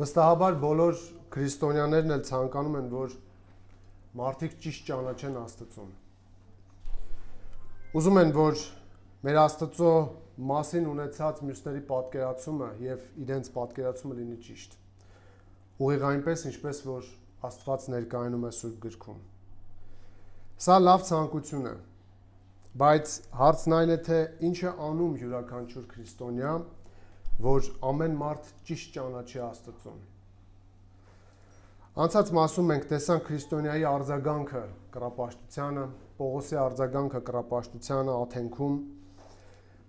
Վստահաբար բոլոր քրիստոնյաներն էլ ցանկանում են, որ մարդիկ ճիշտ ճանաչեն Աստծուն։ Ուզում են, որ մեր Աստծո մասին ունեցած մյուսների պատկերացումը եւ իրենց պատկերացումը լինի ճիշտ։ Ուղիղ այնպես, ինչպես որ Աստված ներկայանում է Սուրբ գրքում։ Սա լավ ցանկություն է, բայց հարցն այն է, թե ինչ է անում յուրաքանչյուր քրիստոնյա, որ ամեն մարդ ճիշտ ճանաչի Աստծուն։ Անցած մասում մենք տեսանք քրիստոնյայի արձագանքը կռապաշտությանը, Պողոսի արձագանքը կռապաշտությանը Աթենքում,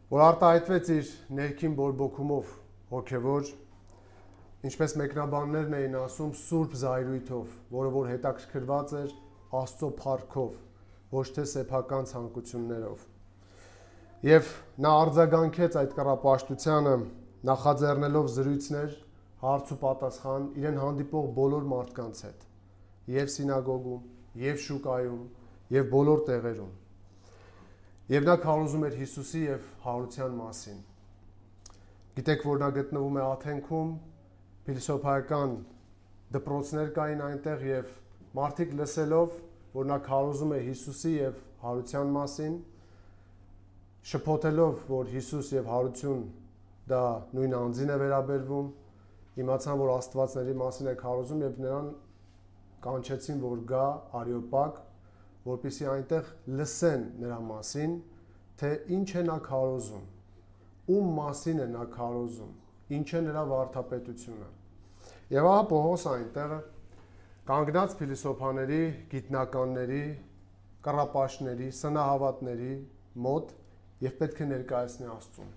որ արտահայտվեց իր ներքին բորբոքումով հոգևոր, ինչպես մեկնաբաններն էին ասում, սուրբ զայրույթով, որը որ հետաքրքրված էր Աստծո փառքով, ոչ թե սեփական ցանկություններով։ Եվ նա արձագանքեց այդ կռապաշտությանը, նախաձեռնելով զրույցներ, հարց ու պատասխան իրեն հանդիպող բոլոր մարդկանց հետ, եւ սինագոգում, եւ շուկայում, եւ բոլոր տեղերում։ Եվ նա քարոզում էր Հիսուսի եւ հարության մասին։ Գիտեք, որ նա գտնվում է Աթենքում, փիլիսոփայական դպրոցներ կային այնտեղ եւ մարդիկ լսելով, որ նա քարոզում է Հիսուսի եւ հարության մասին, շփոթելով, որ Հիսուս եւ հարություն դա նույն անձին է վերաբերվում, իմացան, որ Աստվածների մասին է քարոզում եւ նրան կանչեցին, որ գա Արիոպագ, որպեսզի այնտեղ լսեն նրա մասին, թե ինչ է նա քարոզում, ում մասին է նա քարոզում, ինչ է նրա վարդապետությունը։ Եվ ահա Պողոս այնտեղը կանգնած փիլիսոփաների, գիտնականների, կռապաշտների, սնահավատների մոտ եւ պետք է ներկայացնի Աստծուն։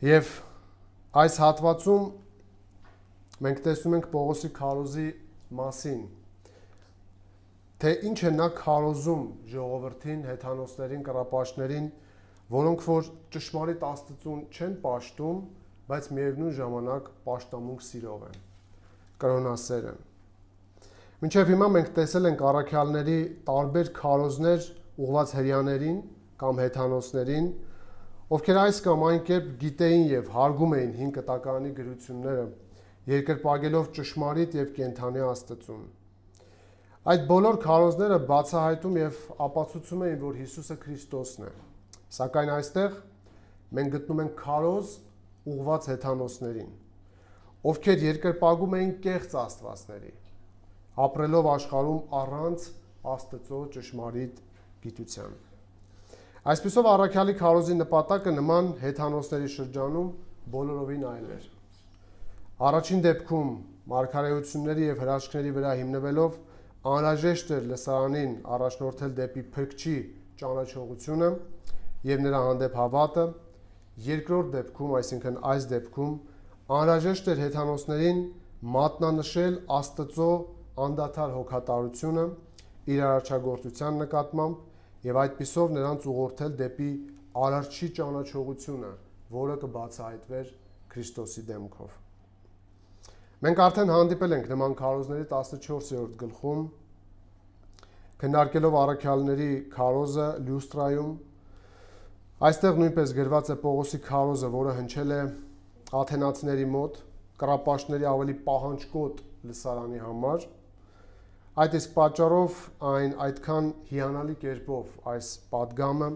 Եվ այս հատվածում մենք տեսնում ենք Պողոսի քարոզի մասին, թե ինչ է նա քարոզում ժողովրդին, հեթանոսներին, կռապաշտներին, որոնք որ ճշմարիտ Աստծուն չեն պաշտում, բայց միևնույն ժամանակ պաշտամունք սիրով են, կրոնասեր են։ Մինչև հիմա մենք տեսել ենք առաքյալների տարբեր քարոզներ ուղղված հրեաներին կամ հեթանոսներին, ովքեր այս կամ այն կերպ գիտեին եւ հարգում էին հին կտակարանի գրությունները, երկրպագելով ճշմարիտ եւ կենդանի Աստծուն։ Այդ բոլոր քարոզները բացահայտում եւ ապացուցում էին, որ Հիսուսը Քրիստոսն է։ Սակայն այստեղ մենք գտնում ենք քարոզ ուղղված հեթանոսներին, ովքեր երկրպագում էին կեղծ աստվածների, ապրելով աշխարհում առանց Աստծո ճշմարիտ գիտության։ Այսպիսով առաքյալի քարոզի նպատակը նման հեթանոսների շրջանում բոլորովին այլ էր։ Առաջին դեպքում մարգարեությունների եւ հրաշքների վրա հիմնվելով անհրաժեշտ էր լսարանին առաջնորդել դեպի փրկչի ճանաչողությունը եւ նրա հանդեպ հավատը։ Երկրորդ դեպքում, այսինքն այս դեպքում, անհրաժեշտ էր հեթանոսներին մատնանշել Աստծո անդադար հոգատարությունը իր արարչագործության նկատմամբ եւ այդպիսով նրանց ուղղորդել դեպի արարչի ճանաչողությունը, որը կբացահայտվեր Քրիստոսի դեմքով։ Մենք արդեն հանդիպել ենք նման քարոզների 14-րդ գլխում, քննարկելով առաքյալների քարոզը Լյուստրայում։ Այստեղ նույնպես գրված է Պողոսի քարոզը, որը հնչել է աթենացիների մոտ, կռապաշտների ավելի պահանջկոտ լսարանի համար։ Այդ իսկ պատճառով այն այդքան հիանալի կերպով այս պատգամը,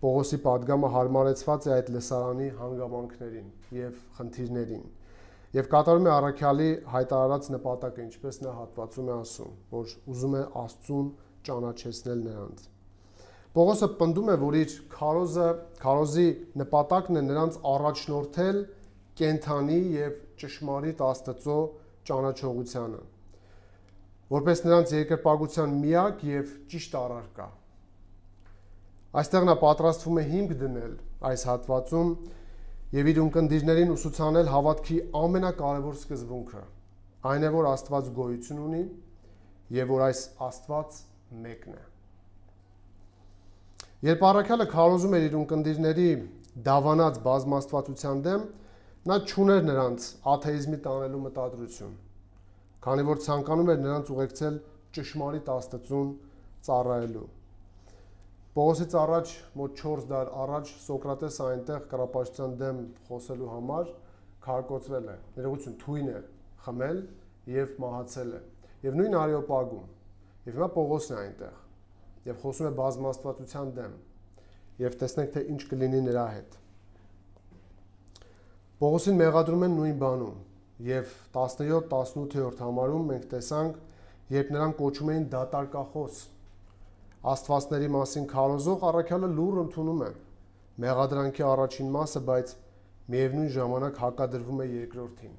Պողոսի պատգամը հարմարեցված է այդ լսարանի հանգամանքներին եւ խնդիրներին եւ կատարում է առաքյալի հայտարարած նպատակը, ինչպես նա հատվածում է ասում, որ ուզում է Աստծուն ճանաչեցնել նրանց։ Պողոսը պնդում է, որ իր քարոզի նպատակն է նրանց առաջնորդել կենդանի եւ ճշմարիտ Աստծո ճանաչողությանը, որպես նրանց երկրպագության միակ եւ ճիշտ առարկա։ Այստեղ նա պատրաստվում է հիմք դնել այս հատվածում եւ իր ունկնդիրներին ուսուցանել հավատքի ամենակարևոր սկզբունքը, այն է, որ Աստված գոյություն ունի եւ որ այս Աստված մեկն է։ Երբ առաքյալը քարոզում էր իր ունկնդիրների դավանած բազմաստվածության դեմ, նա չուներ նրանց աթեիզմի տանելու մտադրություն, քանի որ ցանկանում էր նրանց ուղեկցել ճշմարիտ Աստծուն ծառայելու։ Պողոսից առաջ մոտ 4 դար առաջ Սոկրատեսը այնտեղ կռապաշտության դեմ խոսելու համար քարկոծվել է, ներողություն, թույն է խմել եւ մահացել է։ Եվ նույն Արեոպագում, եւ հիմա Պողոսն է այնտեղ, եւ խոսում է բազմաստվածության դեմ, եւ տեսնենք թե ինչ կլինի նրա հետ։ Պողոսին մեղադրում են նույն բանում, եւ 17-18-րդ համարում մենք տեսանք, երբ նրան կոչում էին դատարկախոս, աստվածների մասին քարոզող, առաքյալը լուռ ընդունում է մեղադրանքի առաջին մասը, բայց միևնույն ժամանակ հակադրվում է երկրորդին,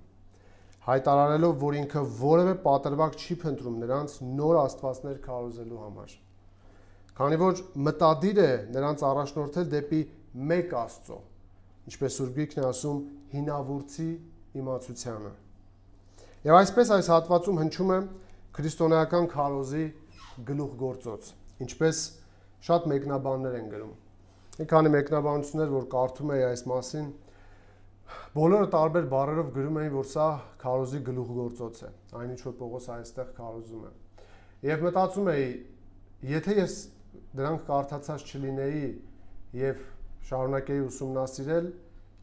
հայտարարելով, որ ինքը որևէ պատրվակ չի փնտրում նրանց նոր աստվածներ քարոզելու համար, քանի որ մտադիր է նրանց առաջնորդել դեպի մեկ Աստծո, ինչպես Սուրբ Գիրքն է ասում, հինավուրցի իմացությանը։ Եվ այսպես այս հատվածում հնչում է քրիստոնեական քարոզի գլուխգործոց, ինչպես շատ մեկնաբաններ են գրում։ Մի քանի մեկնաբանություններ, որ կարդում էի այս մասին, բոլորը տարբեր բառերով գրում էին, որ սա քարոզի գլուխգործոց է, այնինչ որ Պողոս այստեղ քարոզում է։ Եվ մտածում էի, եթե ես դրանք կարդացած չլինեի եւ շարունակեի ուսումնասիրել,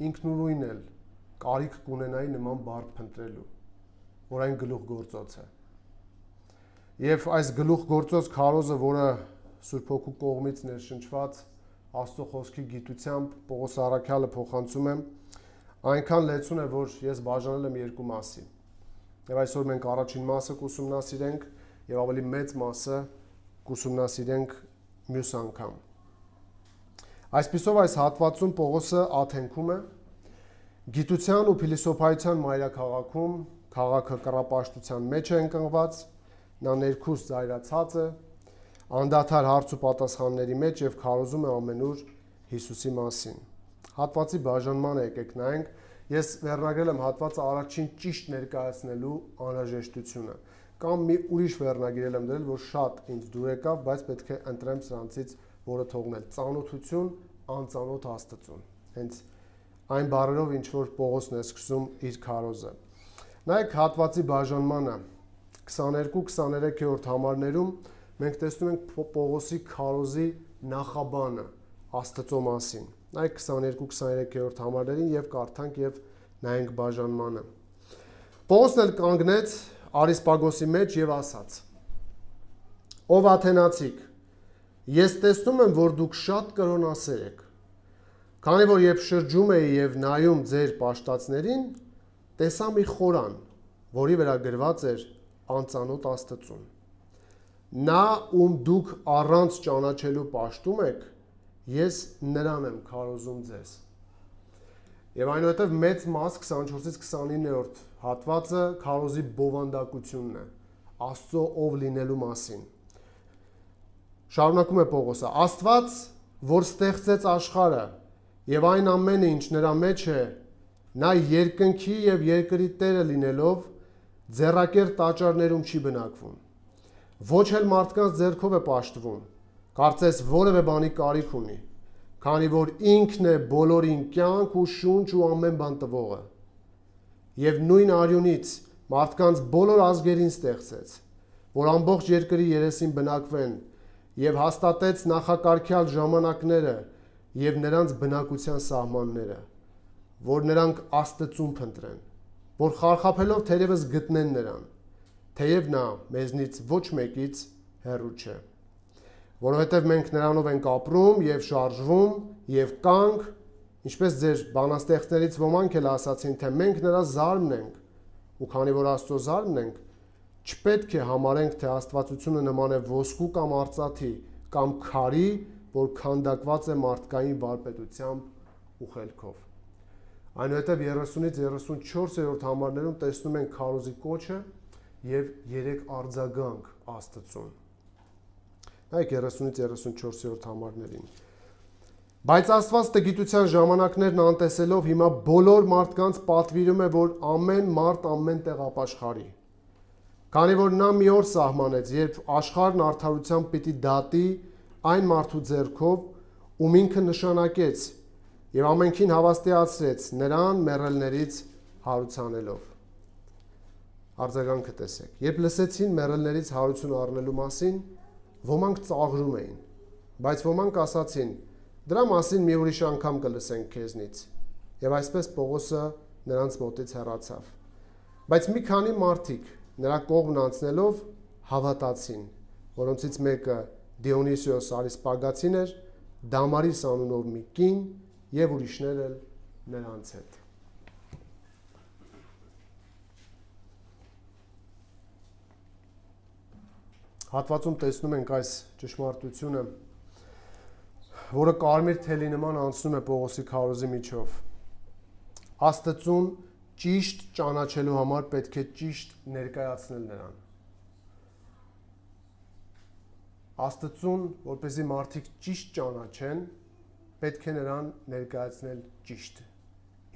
ինքնուրույն էլ կարիք կունենայի նման բառ փնտրելու, որ այն գլուխգործոց է։ Եվ այս գլուխգործոց քարոզը, որը Սուրբ Հոգու կողմից ներշնչված Աստծո խոսքի գիտությամբ Պողոս առաքյալը փոխանցում է, այնքան լեցուն է, որ ես բաժանել եմ երկու մասի։ Եվ այսօր մենք առաջին մասը կուսումնասիրենք եւ ավելի մեծ մասը կուսումնասիրենք մյուս անգամ։ Այսպիսով այս հատվածում Պողոսը աթենքում է գիտության ու փիլիսոփայության մայրաքաղաքում, քաղաքը կռապաշտության մեջ է ընկղված, նա ներքուստ զայրացած է, անդադար հարց ու պատասխանների մեջ եւ քարոզում է ամենուր Հիսուսի մասին։ Հատվածի բաժանմանը եկեք նայենք, ես վերնագրել եմ հատվածը առաջին ճիշտ ներկայացնելու անհրաժեշտությունը, կամ մի ուրիշ վերնագիր եմ դրել, որ շատ ինձ դուր եկավ, բայց պետք է ընտրեմ սրանցից որը թողնել, ծանոթություն անծանոթ Աստծուն։ Հենց այն բառերով, ինչ որ Պողոսն է սկսում իր քարոզը։ Նայեք հատվածի բաժանմանը 22-23-րդ համարներում մենք տեսնում ենք Պողոսի քարոզի նախաբանը Աստծո մասին։ Նայեք 22-23-րդ համարներին եւ կարդանք եւ նայենք բաժանմանը։ Պողոսն էլ կանգնեց Արիսպագոսի մեջ եւ ասաց. Ով աթենացիք, ես տեսնում եմ, որ դուք շատ կրոնասեր եք, քանի որ երբ շրջում էի եւ նայում ձեր պաշտածներին, տեսա մի խորան, որի վրա գրված էր անծանոթ Աստծուն։ Նա, ում դուք առանց ճանաչելու պաշտում եք, ես նրան եմ քարոզում ձեզ։ Եվ այնուհետև մեծ մաս 24-ից 29-րդ հատվածը քարոզի բովանդակությունն է, Աստծո ով լինելու մասին։ Շարունակում է Պողոսը. Աստված, որ ստեղծեց աշխարհը եւ այն ամենը, ինչ նրա մեջ է, նա երկնքի եւ երկրի Տերը լինելով, ձեռակեր տաճարներում չի բնակվում։ Ոչ էլ մարդկանց ձեռքով է պաշտվում, կարծես որևէ բանի կարիք ունի, քանի որ ինքն է բոլորին կյանք ու շունչ ու ամեն բան տվողը։ Եվ նույն արյունից մարդկանց բոլոր ազգերին ստեղծեց, որ ամբողջ երկրի երեսին բնակվեն, եւ հաստատեց նախակարգյալ ժամանակները եւ նրանց բնակության սահմանները, որ նրանք Աստծուն փնտրեն, որ խարխափելով թերևս գտնեն նրան, թեև նա մեզնից ոչ մեկից հեռու չէ։ Որովհետև մենք նրանով ենք ապրում եւ շարժվում եւ կանք, ինչպես ձեր բանաստեղծներից ոմանք էլ ասացին, թե մենք նրա զարմն ենք, ու քանի որ Աստծո զարմն ենք, չպետք է համարենք, թե աստվածությունը նման է ոսկու կամ արծաթի, կամ քարի, որ քանդակված է մարդկային վարպետությամբ ու խելքով։ Այնուհետև 30-ից 34-րդ համարներում տեսնում ենք քարոզի կոչը եւ 3 արձագանք Աստծուն։ Նայեք 30-ից 34-րդ համարներին։ Բայց Աստված տգիտության ժամանակներն անտեսելով հիմա բոլոր մարդկանց պատվիրում է, որ ամեն մարդ ամեն տեղ ապաշխարի։ Քանի որ նա մի օր սահմանեց, երբ աշխարհն արդարությամբ պիտի դատի այն մարդու ձեռքով, ում ինքը նշանակեց, եւ ամենքին հավաստիացրեց նրան մեռելներից հարուցանելով։ Արձագանքը տեսեք։ Երբ լսեցին մեռելներից հարություն առնելու մասին, ոմանք ծաղրում էին, բայց ոմանք ասացին. դրա մասին մի ուրիշ անգամ կլսենք քեզնից։ Եվ այսպես Պողոսը նրանց մոտից հեռացավ։ Բայց մի քանի մարդիկ նրա կողմն անցնելով հավատացին, որոնցից մեկը Դիոնիսիոս Արիսպագացին էր, Դամարիս անունով մի կին եւ ուրիշներ էլ նրանց հետ։ Հատվածում տեսնում ենք այս ճշմարտությունը, որը կարմիր թելի նման անցնում է Պողոսի քարոզի միջով։ Աստծուն ճիշտ ճանաչելու համար պետք է ճիշտ ներկայացնել նրան։ Աստծուն, որպեսզի մարդիկ ճիշտ ճանաչեն, պետք է նրան ներկայացնել ճիշտ,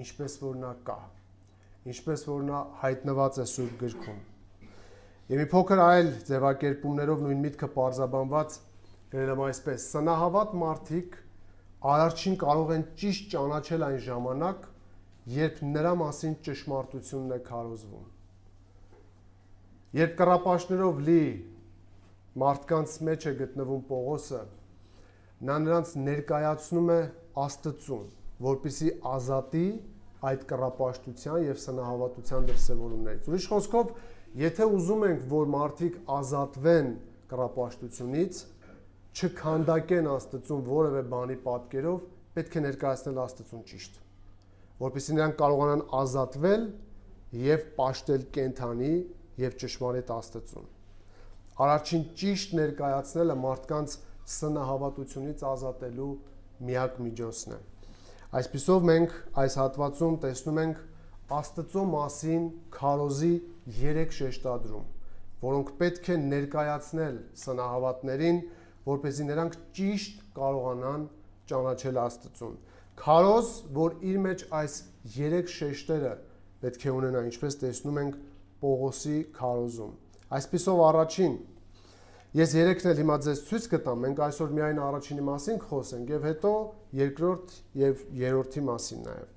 ինչպես որ նա կա, ինչպես որ նա հայտնված է Սուրբ գրքում։ Եվ մի փոքր այլ ձևակերպումներով նույն միտքը պարզաբանված գրել եմ այսպես. սնահավատ մարդիկ արարչին կարող են ճիշտ ճանաչել այն ժամանակ, երբ նրա մասին ճշմարտությունն է քարոզվում։ Երբ կռապաշտներով լի մարդկանց մեջ է գտնվում Պողոսը, նա նրանց ներկայացնում է Աստծուն, որպեսզի ազատի այդ կռապաշտության եւ սնահավատության դրսևորումներից։ Ուրիշ խոսքով, եթե ուզում ենք, որ մարդիկ ազատվեն կռապաշտությունից, չքանդակեն Աստծուն որևէ բանի պատկերով, պետք է ներկայացնել Աստծուն ճիշտ, որպեսզի նրանք կարողանան ազատվել եւ պաշտել կենթանի եւ ճշմարիտ Աստծուն։ Արարչին ճիշտ ներկայացնելը մարդկանց սնահավատությունից ազատելու միակ միջոցն է։ Այսպիսով մենք այս հատվածում տեսնում ենք Աստծո մասին քարոզի 3 շեշտադրում, որոնք պետք է ներկայացնել սնահավատներին, որպեսզի նրանք ճիշտ կարողանան ճանաչել Աստծուն։ Քարոզ, որ իր մեջ այս 3 շեշտերը պետք է ունենա, ինչպես տեսնում ենք Պողոսի քարոզում։ Այսպիսով առաջին, ես 3-ն էլ հիմա ձեզ ցույց կտամ, մենք այսօր միայն առաջինի մասին կխոսենք եւ հետո երկրորդ եւ երրորդի մասին նաեւ։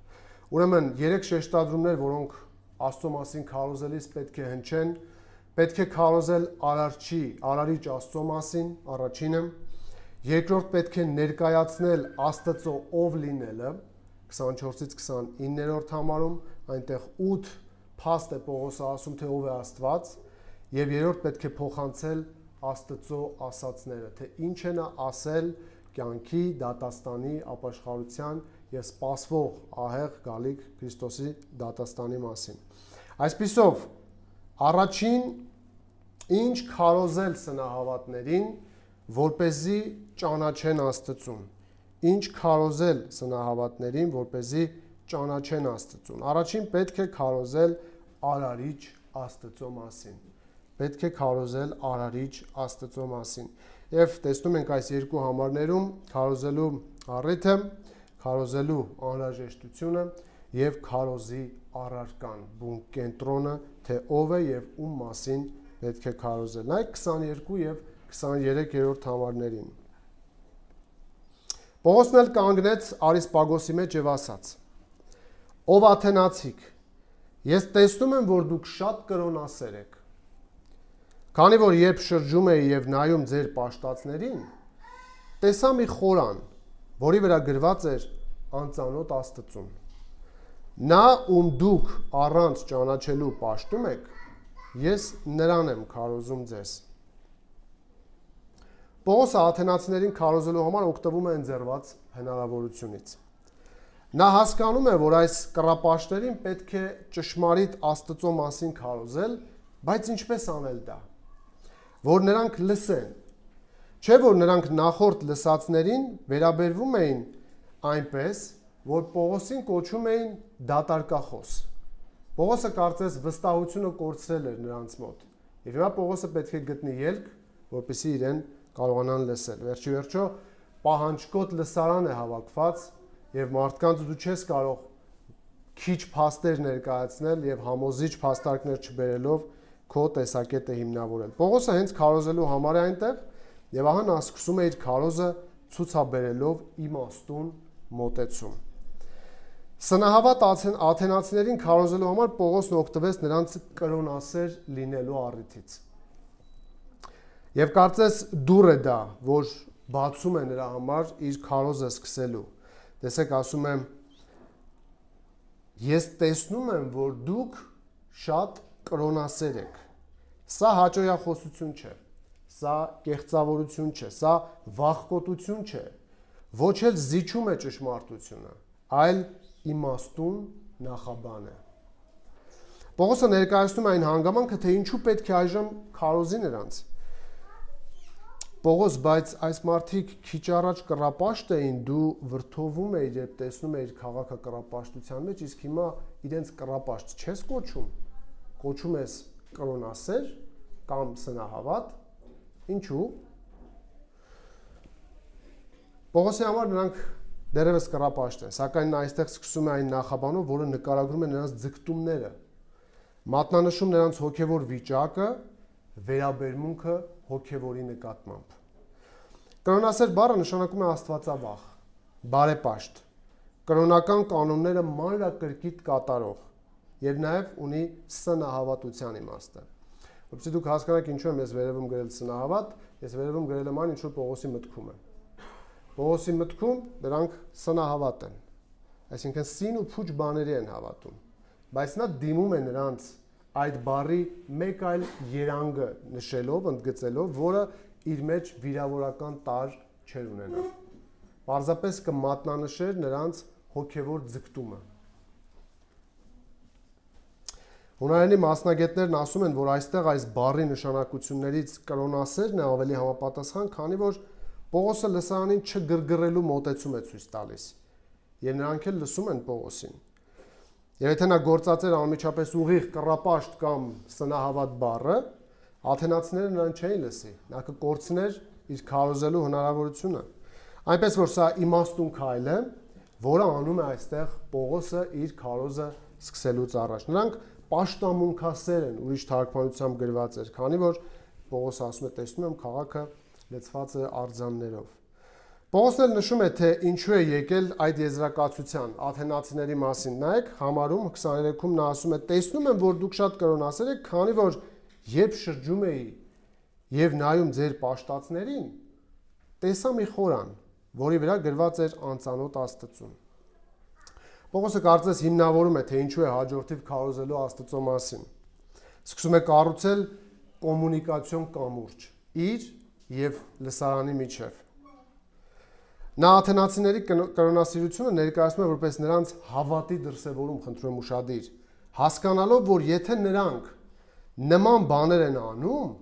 Ուրեմն 3 շեշտադրումներ, որոնք Աստծո մասին քարոզելիս պետք է հնչեն, պետք է քարոզել արարիչ Աստծո մասին, առաջինը, երկրորդ պետք է ներկայացնել Աստծո ով լինելը, 24-ից 29-րդ համարում, այնտեղ 8 փաստ է Պողոսը ասում, թե ով է Աստված, եւ երրորդ պետք է փոխանցել Աստծո ասացները, թե ինչ է նա ասել կյանքի, դատաստանի, ապաշխարության եւ սպասվող ահեղ գալիք Քրիստոսի դատաստանի մասին։ Այսպիսով, առաջին ինչ քարոզել սնահավատներին, որպեսզի ճանաչեն Աստծուն։ Ինչ քարոզել սնահավատներին, որպեսզի ճանաչեն Աստծուն։ Առաջին պետք է քարոզել արարիչ Աստծո մասին։ Պետք է քարոզել արարիչ Աստծո մասին։ Եվ տեսնում ենք այս երկու համարներում քարոզելու առիթը, քարոզելու անհրաժեշտությունը եւ քարոզի առարկան, բուն կենտրոնը, թե ով է եւ ում մասին պետք է քարոզել։ Նայեք 22 եւ 23-րդ համարներին։ Պողոսն էլ կանգնեց Արիսպագոսի մեջ եւ ասաց. Ով աթենացիք, ես տեսնում եմ, որ դուք շատ կրոնասեր եք։ Քանի որ երբ շրջում էի եւ նայում ձեր պաշտածներին, տեսա մի խորան, որի վրա գրված էր անծանոթ Աստծուն։ Նա, ում դուք առանց ճանաչելու պաշտում եք, ես նրան եմ քարոզում ձեզ։ Պողոսը աթենացիներին քարոզելու համար օգտվում է ընձեռված հնարավորությունից։ Նա հասկանում է, որ այս կռապաշտներին պետք է ճշմարիտ Աստծո մասին քարոզել, բայց ինչպես անել դա։ Որ նրանք լսեն, չէ որ նրանք նախորդ լսածներին վերաբերվում էին այնպես, որ Պողոսին կոչում էին դատարկախոս։ Պողոսը կարծես վստահությունը կորցրել էր նրանց մոտ։ Եվ հիմա Պողոսը պետք է գտնի ելք, որպեսզի իրեն կարողանան լսել։ Վերջի վերջո պահանջկոտ լսարան է հավաքված եւ մարդկանց դու չես կարող քիչ փաստեր ներկայացնել եւ համոզիչ փաստարկներ չբերելով քո տեսակետը հիմնավորել։ Պողոսը հենց քարոզելու համար է այնտեղ եւ ահա նա սկսում է իր քարոզը ցուցաբերելով իմաստուն մոտեցում։ Սնահավատ աթենացիներին քարոզելու համար Պողոսն օգտվեց նրանց կրոնասեր լինելու առիթից։ Եվ կարծես դուռ է դա, որ բացում է նրա համար իր քարոզը սկսելու։ Տեսեք, ասում եմ ես տեսնում եմ, որ դուք շատ կրոնասեր եք։ Սա հաճոյախոսություն չէ, սա կեղծավորություն չէ, սա վախկոտություն չէ, ոչ էլ զիջում է ճշմարտությունը, այլ իմաստուն նախաբան է։ Պողոսը ներկայացնում է այն հանգամանքը, թե ինչու պետք է այժմ քարոզի նրանց։ Պողոս, բայց այս մարդիկ քիչ առաջ կռապաշտ էին, դու վրդովում էիր, երբ տեսնում էիր քաղաքը կռապաշտության մեջ, իսկ հիմա իրենց կռապաշտ չես կոչում, կոչում ես կրոնասեր կամ սնահավատ, ինչու՞։ Պողոսի համար նրանք դեռևս կռապաշտ են, սակայն նա այստեղ սկսում է այն նախաբանով, որը նկարագրում է նրանց ձգտումները, մատնանշում նրանց հոգևոր վիճակը, վերաբերմունքը հոգևորի նկատմամբ։ Կրոնասեր բառը նշանակում է աստվածավախ, բարեպաշտ, կրոնական կանոնները մանրակրկիտ կատարող եւ նաեւ ունի սնահավատության իմաստը։ Որովհետեւ դուք հասկանաք ինչու եմ ես վերևում գրել սնահավատ, ես վերևում գրել եմ այն, ինչ որ Պողոսի մտքում է։ Պողոսի մտքում դրանք սնահավատ են, այսինքն սին ու փուչ բաների են հավատում, բայց նա դիմում է նրանց այդ բառի մեկ այլ երանգը նշելով, ընդգծելով, որը իր մեջ վիրավորական տար չեր ունենա։ Պարզապես կմատնանշեր նրանց հոգևոր ձգտումը։ Հունարենի մասնագետներն ասում են, որ այստեղ այս բառի նշանակություններից կրոնասերն է ավելի համապատասխան, քանի որ Պողոսը լսարանին չգրգռելու մոտեցում է ցույց տալիս, եւ նրանք էլ լսում են Պողոսին։ Եվ եթե նա գործածեր անմիջապես ուղիղ կռապաշտ կամ սնահավատ բառը, աթենացիները նրան չէին լսի, նա կկորցներ իր քարոզելու հնարավորությունը։ Այնպես որ սա իմաստուն քայլ է, որը անում է այստեղ Պողոսը իր քարոզը սկսելուց առաջ։ Նրանք պաշտամունքասեր են, ուրիշ թարգմանությամբ գրված էր, քանի որ Պողոսը ասում է, տեսնում եմ քաղաքը լցված է արձաններով։ Պողոսն էլ նշում է, թե ինչու է եկել այդ եզրակացության աթենացիների մասին։ Նայեք, համարում 23-ում նա ասում է. տեսնում եմ, որ դուք շատ կրոնասեր եք, քանի որ երբ շրջում էի եւ նայում ձեր պաշտածներին, տեսա մի խորան, որի վրա գրված էր անծանոթ Աստծուն։ Պողոսը կարծես հիմնավորում է, թե ինչու է հաջորդիվ քարոզելու Աստծո մասին։ Սկսում է կառուցել կոմունիկացիոն կամուրջ իր եւ լսարանի միջև։ Նա աթենացիների կրոնասիրությունը ներկայացնում է որպես նրանց հավատի դրսևորում, խնդրում եմ ուշադիր, հասկանալով, որ եթե նրանք նման բաներ են անում,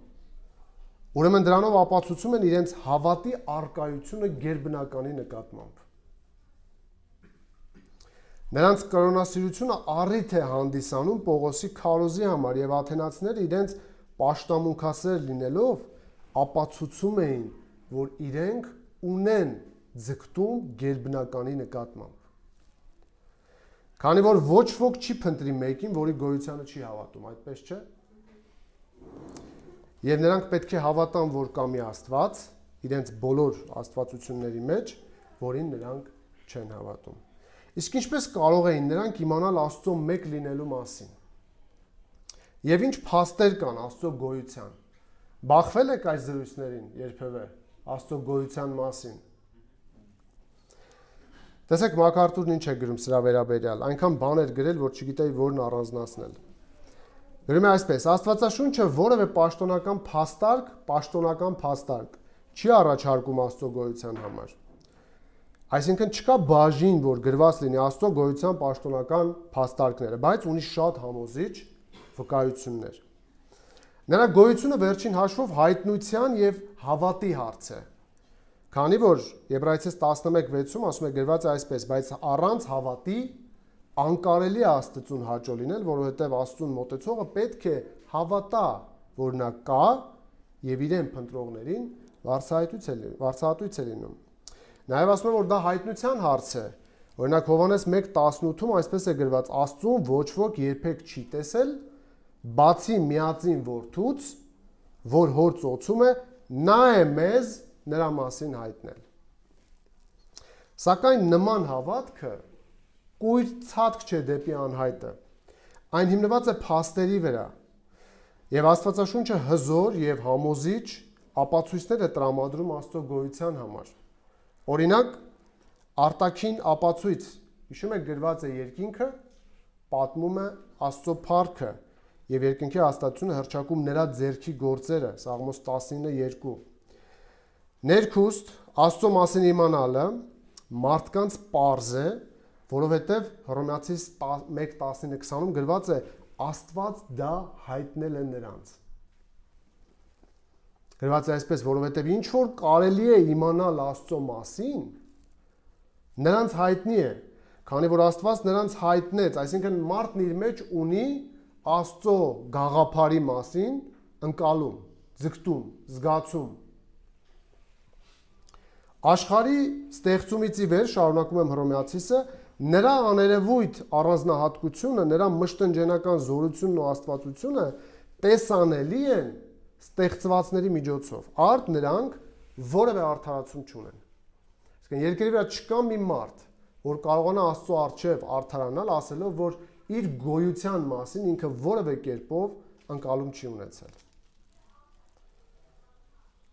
ուրեմն դրանով ապացուցում են իրենց հավատի առկայությունը գերբնականի նկատմամբ։ Նրանց կրոնասիրությունը առիթ է հանդիսանում Պողոսի քարոզի համար եւ աթենացիները իրենց պաշտամունքասեր լինելով ապացուցում էին, որ իրենք ունեն ձգտում գերբնականի նկատմամբ։ Քանի որ ոչ ոք չի փնտրի մեկին, որի գոյությանը չի հավատում, այդպես չէ։ Եվ նրանք պետք է հավատան, որ կա մի Աստված, իրենց բոլոր աստվածությունների մեջ, որին նրանք չեն հավատում։ Իսկ ինչպես կարող էին նրանք իմանալ Աստծո մեկ լինելու մասին։ Եվ ինչ փաստեր կան Աստծո գոյության։ Բախվել եք այս զրույցներին երբևէ Աստծո գոյության մասին։ Տեսեք Մակարդուրն ինչ է գրում սրա վերաբերյալ, այնքան բան էր գրել, որ չգիտեի որն առանձնացնել։ Գրում է այսպես. Աստվածաշունչը որևէ պաշտոնական փաստարկ չի առաջարկում Աստծո գոյության համար։ Այսինքն չկա բաժին, որ գրված լինի Աստծո գոյության պաշտոնական փաստարկները, բայց ունի շատ համոզիչ վկայություններ։ Նրա գոյությունը վերջին հաշվով հայտնության եւ հավատի հարց է։ Քանի որ Եբրայեցիս 11:6-ում ասում է գրված է այսպես, բայց առանց հավատի անկարելի է Աստծուն հաճո լինել, որովհետեւ Աստծուն մոտեցողը պետք է հավատա, որ նա կա եւ իրեն փնտրողներին վարձահատույց է լինում։ Նաև ասում եմ, որ դա հայտնության հարց է։ Օրինակ Հովհաննես 1:18-ում այսպես է գրված. Աստծուն ոչ ոք երբեք չի տեսել, բացի միածին որդուց, որ հոր ծոցում է, նա է մեզ նրա մասին հայտնել։ Սակայն նման հավատքը կույր ցածկ չէ դեպի անհայտը։ Այն հիմնված է փաստերի վրա։ Եվ Աստվածաշունչը հզոր եւ համոզիչ ապացույցներ է տրամադրում Աստծո գոյության համար։ Օրինակ, արտաքին ապացույց, հիշում եք գրված է երկինքը, պատմում է Աստծո փառքը եւ երկնքի հաստատությունը հռչակում նրա ձեռքի գործերը, Սաղմոս 19:2։ Ներքուստ Աստծո մասին իմանալը մարդկանց պարզ է, որովհետև Հռոմեացիս 1:19-20-ում գրված է Աստված դա հայտնել է նրանց։ Գրված է այսպես, որովհետև ինչ որ կարելի է իմանալ Աստծո մասին, նրանց հայտնի է, քանի որ Աստված նրանց հայտնեց, այսինքն մարդն իր մեջ ունի Աստծո գաղափարի մասին ընկալում, ձգտում, զգացում։ Աշխարհի ստեղծումից ի վեր, շարունակում եմ Հռոմեացիսը, նրա աներևույթ առանձնահատկությունը, նրա մշտնջենական զորությունն ու աստվածությունը տեսանելի են ստեղծվածների միջոցով, արդ նրանք որևէ արդարացում չունեն։ Իսկ երկրի վրա չկա մի մարդ, որ կարողանա Աստծո առջև արդարանալ, ասելով, որ իր գոյության մասին ինքը որևէ կերպով ընկալում չի ունեցել։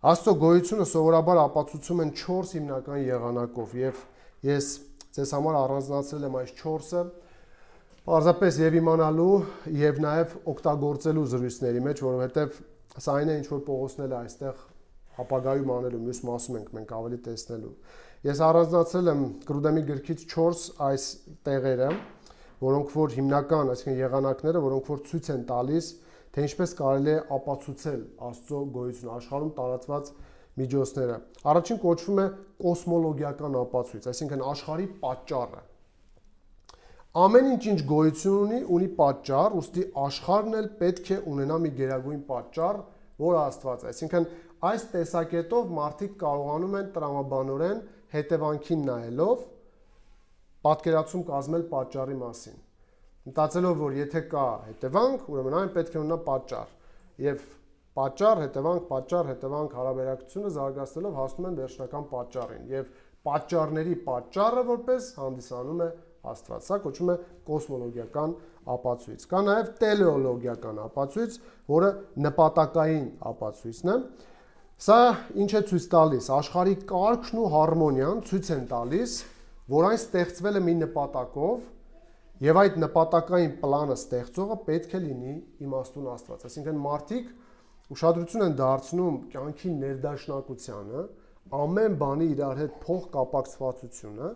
Աստծո գոյությունը սովորաբար ապացուցում են 4 հիմնական եղանակով, եւ ես ձեզ համար առանձնացրել եմ այս 4-ը, պարզապես եւ իմանալու եւ նաեւ օգտագործելու զրույցների մեջ, որովհետեւ սա այն է, ինչ որ Պողոսն էլ է այստեղ ապագայում անելու, մյուս մասում ենք մենք ավելի տեսնելու։ Ես առանձնացրել եմ Կրուդեմի գրքից 4 այս տեղերը, որոնք որ հիմնական, այսինքն եղանակները, որոնք որ ցույց են տալիս, թե ինչպես կարելի է ապացուցել Աստծո գոյությունը, աշխարհում տարածված միջոցները։ Առաջին կոչվում է կոսմոլոգիական ապացույց, այսինքն աշխարհի պատճառը։ Ամեն ինչ գոյություն ունի պատճառ, ուստի աշխարհն էլ պետք է ունենա մի գերագույն պատճառ, որը Աստված է։ Այսինքն այս տեսակետով մարդիկ կարողանում են տրամաբանորեն հետևանքին նայելով պատկերացում կազմել պատճառի մասին։ Մտածելով, որ եթե կա հետևանք, ուրեմն այն պետք է ունենա պատճառ։ Եվ պատճառ-հետևանք հարաբերակցությունը զարգացնելով հասնում են վերջնական պատճառին։ Եվ պատճառների պատճառը որպես հանդիսանում է Աստված։ Սա կոչվում է կոսմոլոգիական ապացույց։ Կա նաև տելեոլոգիական ապացույց, որը նպատակային ապացույցն է։ Սա ինչ է ցույց տալիս։ Աշխարհի կարգն ու հարմոնիան ցույց են տալիս, որ այն ստեղծվել է մի նպատակով, եւ այդ նպատակային պլանը ստեղծողը պետք է լինի իմաստուն Աստված։ Այսինքն մարդիկ ուշադրություն են դարձնում կյանքի ներդաշնակությանը, ամեն բանի իրար հետ փոխկապակցվածությունը,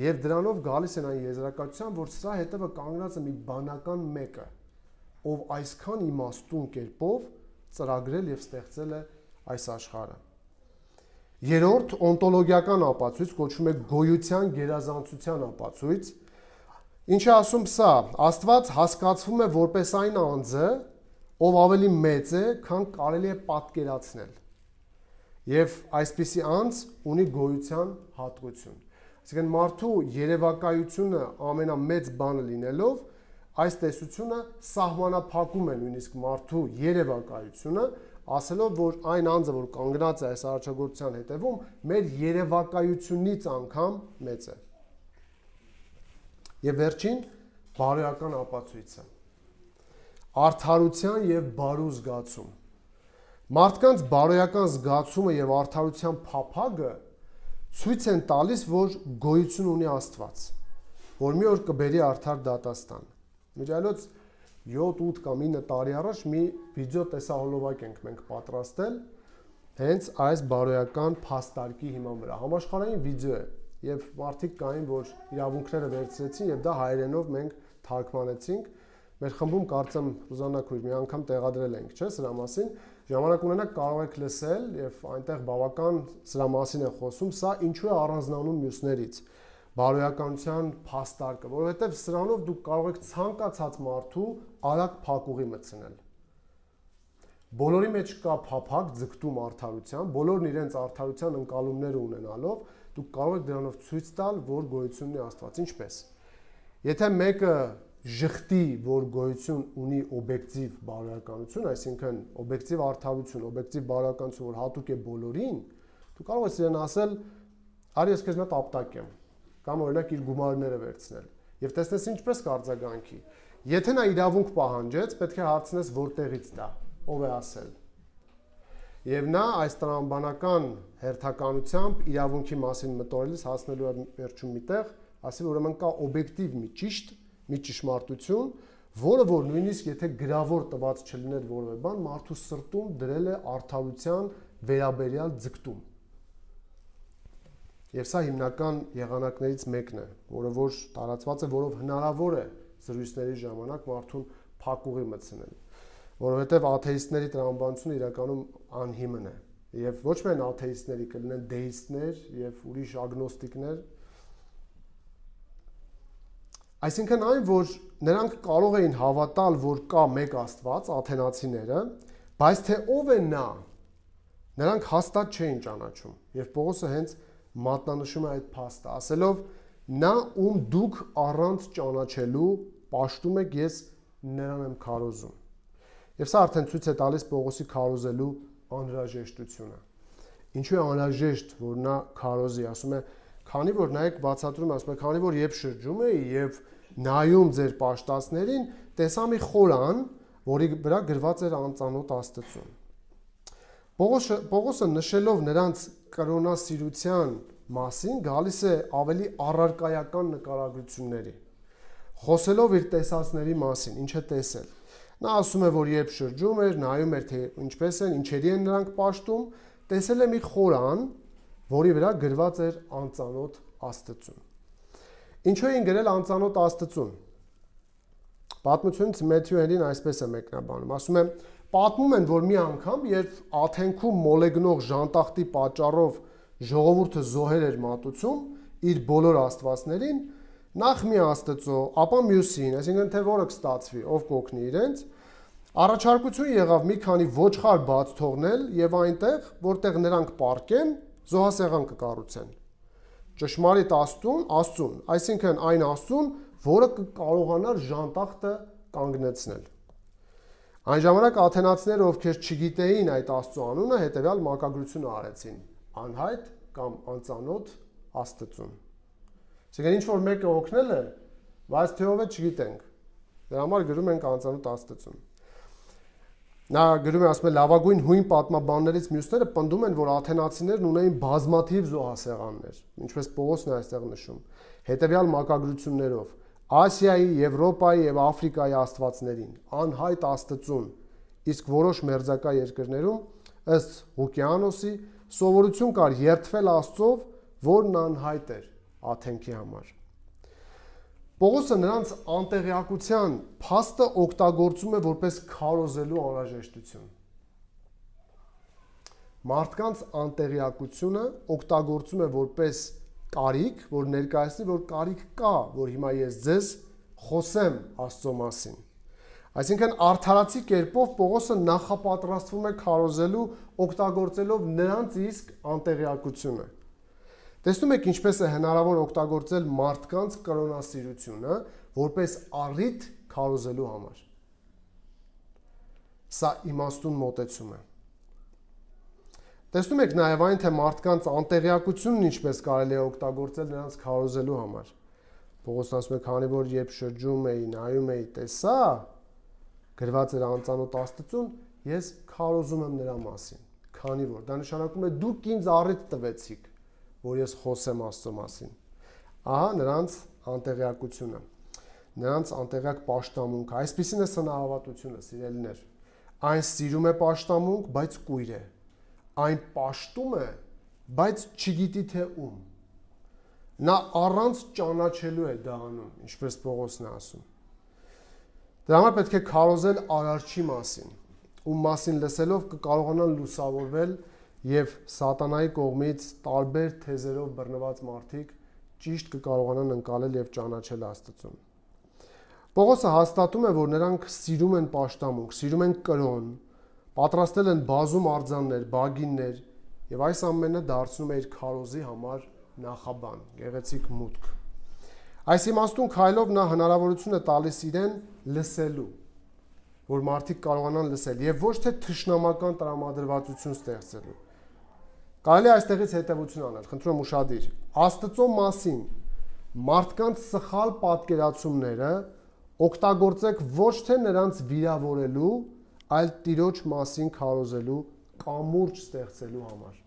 եւ դրանով գալիս են այն եզրակացության, որ սրա հետևը կանգնած է մի բանական մեկը, ով այսքան իմաստուն կերպով ծրագրել եւ ստեղծել է այս աշխարհը։ Երրորդ օնտոլոգիական ապացույց կոչվում է գոյության գերազանցության ապացույց։ Ինչ է ասում սա։ Աստված հասկացվում է որպես այն անձը, ով ավելի մեծ է, քան կարելի է պատկերացնել։ Եվ այսպիսի անձ ունի գոյության հատկություն։ Այսինքն մարդու երևակայությունը ամենամեծ բանը լինելով, այս տեսությունը սահմանափակում է նույնիսկ մարդու երևակայությունը, ասելով, որ այն անձը, որ կանգնած է այս արարչագործության հետևում, մեր երևակայությունից անգամ մեծ է։ Եվ վերջին բարոյական ապացույցը։ Արդարության եւ բարու զգացում։ Մարդկանց բարոյական զգացումը եւ արդարության փափագը ցույց են տալիս, որ գոյություն ունի Աստված, որ մի օր կբերի արդար դատաստան։ Միջայլոց 7-8 կամ 9 տարի առաջ մի վիդեո տեսահոլովակ ենք մենք պատրաստել հենց այս բարոյական փաստարկի հիման վրա։ Համաշխարհային վիդեո է եւ մարդիկ կային, որ իրավունքները վերցրեցին եւ դա հայերենով մենք թարգմանեցինք։ Մեր խմբում կարծեմ Ռուզաննա քույր մի անգամ տեղադրել ենք, չէ՞, սրա մասին։ Ժամանակ ունենաք կարող եք լսել եւ այնտեղ բավական սրա մասին է խոսում, սա ինչու է առանձնանում մյուսներից։ Բարոյականության փաստարկը, որովհետեւ սրանով դուք կարող եք ցանկացած մարդու արագ փակուղի մտցնել։ Բոլորի մեջ կա փափակ, ձգտում արդարության, բոլորն իրենց արդարության ընկալումները ունենալով, դուք կարող եք դրանով ցույց տալ, որ գոյություն ունի Աստված։ Ինչպես։ Եթե մեկը ժխտի, որ գոյություն ունի օբյեկտիվ բարոյականություն, այսինքն օբյեկտիվ արդարություն, օբյեկտիվ բարոյականություն, որ հատուկ է բոլորին, դու կարող ես իրեն ասել, արի ես քեզ մոտ ապտակ եմ, կամ օրինակ իր գումարները վերցնել, եւ տեսնես ինչպես կարձագանքի։ Եթե նա իրավունք պահանջեց, պետք է հարցնես որտեղից դա, ով է ասել։ Եվ նա այս տրամաբանական հերթականությամբ իրավունքի մասին մտորելիս հասնելու է վերջում միտեղ, ասի ուրեմն կա օբյեկտիվ մի ճիշտ, մի ճշմարտություն, որը որ նույնիսկ եթե գրավոր տված չլիներ որևէ բան, մարդու սրտում դրել է արդարության վերաբերյալ ձգտում։ Եվ սա հիմնական եղանակներից մեկն է, որը որ տարածված է, որով հնարավոր է զրույցների ժամանակ մարդուն փակուղի մտցնել, որովհետև աթեիստների տրամաբանությունը իրականում անհիմն է, եւ ոչ միայն աթեիստների, կլինեն դեիստներ եւ ուրիշ ագնոստիկներ, այսինքն այն, որ նրանք կարող էին հավատալ, որ կա մեկ Աստված, աթենացիները, բայց թե ով է նա, նրանք հաստատ չէին ճանաչում, եւ Պողոսը հենց մատնանշում է այդ փաստը, ասելով նա ում դուք առանց ճանաչելու պաշտում եք, ես նրան եմ քարոզում։ Եվ սա արդեն ցույց է տալիս Պողոսի քարոզելու անհրաժեշտությունը։ Ինչու է անհրաժեշտ, որ նա քարոզի, ասում է, քանի որ նայեք բացատրում, ասում է, քանի որ երբ շրջում էի եւ նայում ձեր պաշտածներին, տեսա մի խորան, որի վրա գրված էր անծանոթ Աստծուն։ Պողոսը նշելով նրանց կրոնասիրության մասին գալիս է ավելի առարկայական նկարագրությունների, խոսելով իր տեսածների մասին, ինչ է տեսել։ Նա ասում է, որ երբ շրջում էր, նայում էր, թե ինչպես են, ինչերի են նրանք պաշտում, տեսել է մի խորան, որի վրա գրված էր անծանոթ Աստծուն։ Ինչու էին գրել անծանոթ Աստծուն։ Պատմությունից Մեթյուելին այսպես է մեկնաբանում, ասում է, պատմում են, որ մի անգամ, երբ Աթենքում մոլեգնող ժանտախտի պատճառով ժողովուրդը զոհեր էր մատուցում իր բոլոր աստվածներին, նախ մի Աստծո, ապա մյուսին, այսինքն թե որը կստացվի, ով կօգնի իրենց, առաջարկություն եղավ մի քանի ոչխար բաց թողնել եւ այնտեղ, որտեղ նրանք պառկեն, զոհասեղան կկառուցեն։ Ճշմարիտ Աստծուն, այսինքն այն Աստծուն, որը կկարողանար ժանտախտը կանգնեցնել։ Այն ժամանակ աթենացիները, ովքեր չգիտեին այդ Աստծո անունը, հետեւյալ մակագրությունը արեցին. անհայտ կամ անծանոթ Աստծուն։ Այսինքն ինչ որ մեկը օգնել է, բայց թե ով է չգիտենք։ Դրա համար գրում ենք անծանոթ Աստծուն։ Նա գրում է, ասում է, լավագույն հույն պատմաբաններից մյուսները պնդում են, որ աթենացիներն ունեին բազմաթիվ զոհասեղաններ, ինչպես Պողոսն է այստեղ նշում, հետևյալ մակագրություններով. Ասիայի, Եվրոպայի եւ Աֆրիկայի աստվածներին, անհայտ Աստծուն, իսկ որոշ մերձակա երկրներում ըստ Ղուկիանոսի սովորություն կար երդվել Աստծով, որն անհայտ էր Աթենքի համար։ Պողոսը նրանց անտեղյակության փաստը օգտագործում է որպես քարոզելու անհրաժեշտություն։ Մարդկանց անտեղյակությունը օգտագործում է որպես կարիք, որ ներկայացնի, որ կարիք կա, որ հիմա ես ձեզ խոսեմ Աստծո մասին։ Այսինքն արդարացի կերպով Պողոսը նախապատրաստվում է քարոզելու, օգտագործելով նրանց իսկ անտեղյակությունը։ Տեսնում եք ինչպես է հնարավոր օգտագործել մարդկանց կրոնասիրությունը որպես առիթ քարոզելու համար։ Սա իմաստուն մոտեցում է։ Տեսնում եք նաև այն, թե մարդկանց անտեղյակությունն ինչպես կարելի է օգտագործել նրանց քարոզելու համար։ Պողոսն ասում է, քանի որ երբ շրջում էի, նայում էի, տեսա, գրված էր անծանոթ Աստծուն, ես քարոզում եմ նրա մասին։ Քանի որ դա նշանակում է դուք ինձ առիթ տվեցիք, որ ես խոսեմ Աստծո մասին։ Ահա նրանց անտեղյակությունը, նրանց անտեղյակ պաշտամունքը, այսպիսին է սնահավատությունը, սիրելիներ։ Այն սիրում է պաշտամունք, բայց կույր է։ Այն պաշտում է, բայց չգիտի թե ում։ Նա առանց ճանաչելու է դա անում, ինչպես Պողոսն է ասում։ Դրա համար պետք է քարոզել Արարչի մասին, ում մասին լսելով կկարողանան լուսավորվել եւ սատանայի կողմից տարբեր թեզերով բռնված մարդիկ ճիշտ կկարողանան ընկալել եւ ճանաչել Աստծուն։ Պողոսը հաստատում է, որ նրանք սիրում են պաշտամունք, սիրում են կրոն, պատրաստել են բազում արձաններ, բագիններ եւ այս ամենը դարձնում է իր քարոզի համար նախաբան, գեղեցիկ մուտք։ Այս իմաստուն քայլով նա հնարավորություն է տալիս իրեն լսելու, որ մարդիկ կարողանան լսել եւ ոչ թե թշնամական տրամադրվածություն ստեղծելու։ Կարելի է այստեղից հետևություն անել, խնդրում եմ ուշադիր։ Աստծո մասին մարդկանց սխալ պատկերացումները օգտագործեք ոչ թե նրանց վիրավորելու, այլ Տիրոջ մասին քարոզելու, կամուրջ ստեղծելու համար։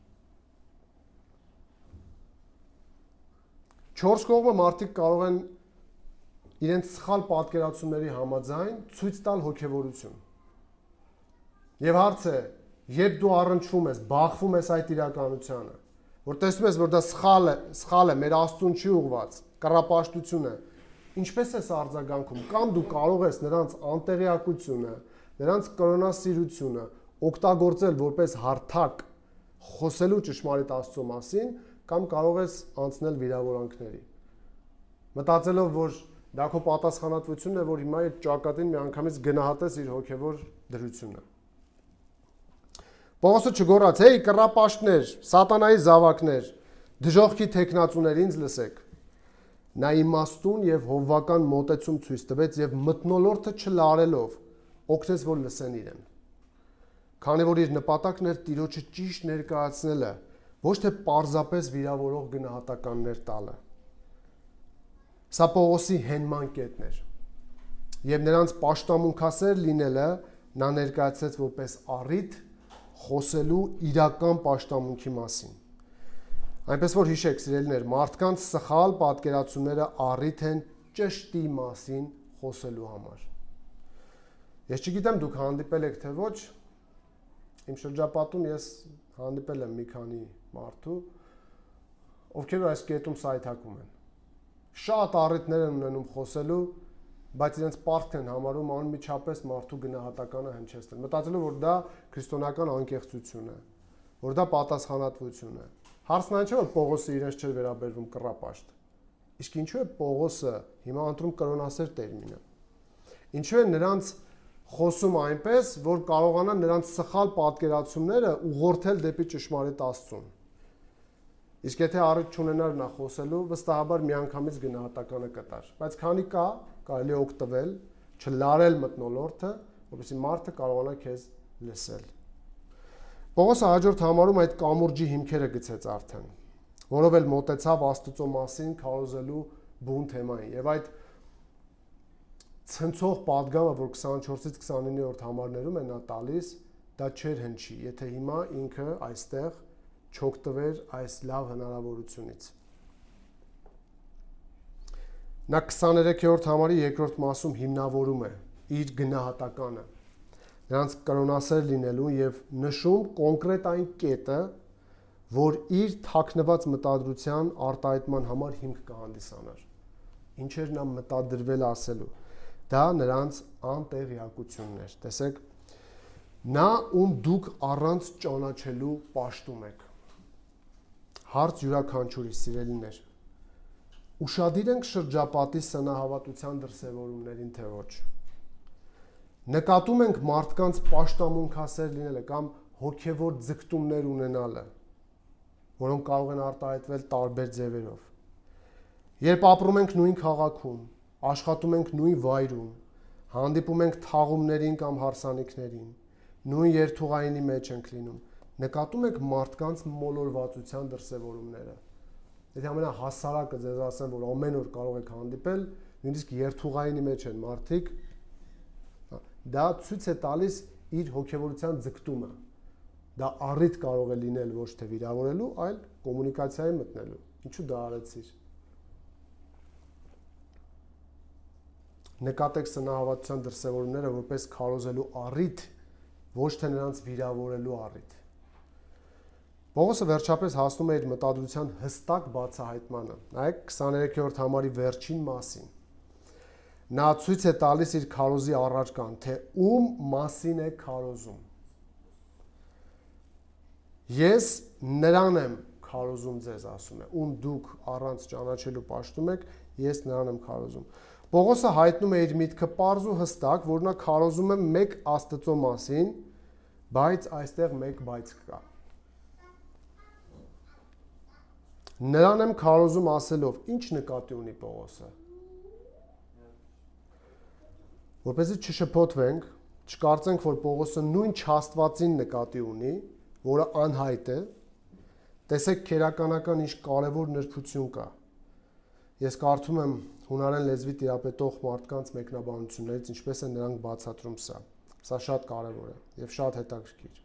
Չորս կողմը մարդիկ կարող են իրենց սխալ պատկերացումների համաձայն ցույց տալ հոգևորություն։ Եվ հարցը է, երբ դու առնչվում ես, բախվում ես այդ իրականությանը, որ տեսնում ես, որ դա սխալ է, մեր Աստծուն չի ուղված, կռապաշտություն է, ինչպես ես արձագանքում, կամ դու կարող ես նրանց անտեղյակությունը, նրանց կրոնասիրությունը օգտագործել որպես հարթակ խոսելու ճշմարիտ Աստծո մասին, կամ կարող ես անցնել վիրավորանքների։ Մտածելով, որ դա քո պատասխանատվությունն է, որ հիմա այդ ճակատին միանգամից գնահատես իր հոգևոր դրությունը։ Պողոսը չգոռաց, «Հեյ, կռապաշտներ, սատանայի զավակներ, դժոխքի թեկնածուներ, ինձ լսեք»։ Նա իմաստուն եւ հովվական մոտեցում ցույց տվեց եւ մթնոլորտը չլարելով օգնեց, որ լսեն իրեն։ Քանի որ իր նպատակն էր Տիրոջը ճիշտ ներկայացնելը, ոչ թե պարզապես վիրավորող գնահատականներ տալը։ Սա Պողոսի հենման կետն էր։ Եվ նրանց պաշտամունքասեր լինելը նա ներկայացրեց որպես առիթ խոսելու իրական պաշտամունքի մասին։ Այնպես որ հիշեք, սիրելիներ, մարդկանց սխալ պատկերացումները առիթ են ճշտի մասին խոսելու համար։ Ես չգիտեմ դուք հանդիպել եք թե ոչ, իմ շրջապատում ես հանդիպել եմ մի քանի մարդու, ովքեր այս կետում սայթակում են։ Շատ առիթներ են ունենում խոսելու, բայց իրենց պարտք են համարում անմիջապես մարդու գնահատականը հնչեցնել։ Մտածելով, որ դա քրիստոնեական անկեղծություն է, որ դա պատասխանատվություն է։ Հարցն այն չէ, որ Պողոսը իրենց չէր վերաբերվում կռապաշտ։ Իսկ ինչու է Պողոսը հիմա ընտրում կրոնասեր տերմինը։ Ինչու է նրանց խոսում այնպես, որ կարողանա նրանց սխալ պատկերացումները ուղղորդել դեպի ճշմարիտ Աստծուն։ Իսկ եթե առիթ չունենար նա խոսելու, վստահաբար միանգամից գնահատականը կտար։ Բայց քանի կարելի է օգտվել, չլարել մթնոլորտը, որպեսզի մարդը կարողանա քեզ լսել։ Պողոսը հաջորդ համարում այդ կամուրջի հիմքերը գցեց արդեն, որով էլ մոտեցավ Աստծո մասին քարոզելու բուն թեմային։ Եվ այդ ցնցող պատգամը, որ 24-ից 29-րդ համարներում է նա տալիս, դա չէր հնչի, եթե հիմա ինքը այստեղ չօգտվեր այս լավ հնարավորությունից։ Նա 23-րդ համարի երկրորդ մասում հիմնավորում է իր գնահատականը, նրանց կրոնասեր լինելու եւ նշում կոնկրետ այն կետը, որ իր թաքնված մտադրության արտահայտման համար հիմք կհանդիսանար։ Ինչ էր նա մտադրվել ասելու։ Դա նրանց անտեղյակությունն էր։ Տեսեք, նա ում դուք առանց ճանաչելու պաշտում եք։ Հարց յուրաքանչյուրի սիրելիներ։ Ուշադիր ենք շրջապատի սնահավատության դրսևորումներին, թե ոչ։ Նկատում ենք մարդկանց պաշտամունքասեր լինելը կամ հոգևոր ձգտումներ ունենալը, որոնք կարող են արտահայտվել տարբեր ձևերով։ Երբ ապրում ենք նույն քաղաքում, աշխատում ենք նույն վայրում, հանդիպում ենք թաղումներին կամ հարսանիքներին, նույն երթուղայինի մեջ ենք լինում, նկատում եք մարդկանց մոլորվածության դրսևորումները։ Եթե ամենահասարակը ձեզ ասեմ, որ ամեն օր կարող եք հանդիպել, նույնիսկ երթուղայինի մեջ են մարդիկ, դա ցույց է տալիս իր հոգևորության ձգտումը։ Դա առիթ կարող է լինել ոչ թե վիրավորելու, այլ կոմունիկացիայի մտնելու։ Ինչու դա արեցիր։ Նկատեք սնահավատության դրսևորումները որպես քարոզելու առիթ, ոչ թե նրանց վիրավորելու առիթ։ Պողոսը վերջապես հասնում է իր մտադրության հստակ բացահայտմանը։ Նայեք 23-րդ համարի վերջին մասին։ Նա ցույց է տալիս իր քարոզի առարկան, թե ում մասին է քարոզում։ Ես նրան եմ քարոզում ձեզ, ասում է, ում դուք առանց ճանաչելու պաշտում եք, ես նրան եմ քարոզում։ Պողոսը հայտնում է իր միտքը պարզ ու հստակ, որ նա քարոզում է մեկ Աստծո մասին, բայց այստեղ մեկ բայց կա։ Նրան եմ քարոզում ասելով, ինչ նկատի ունի Պողոսը։ Որպեսզի չշփոթվենք, չկարծենք, որ Պողոսը նույն չաստվածին նկատի ունի, որը անհայտ է, տեսեք քերականական ինչ կարևոր նրբություն կա։ Ես կարդում եմ հունարեն լեզվի տիրապետող մարդկանց մեկնաբանություններից, ինչպես են նրանք բացատրում սա։ Սա շատ կարևոր է եւ շատ հետաքրքիր։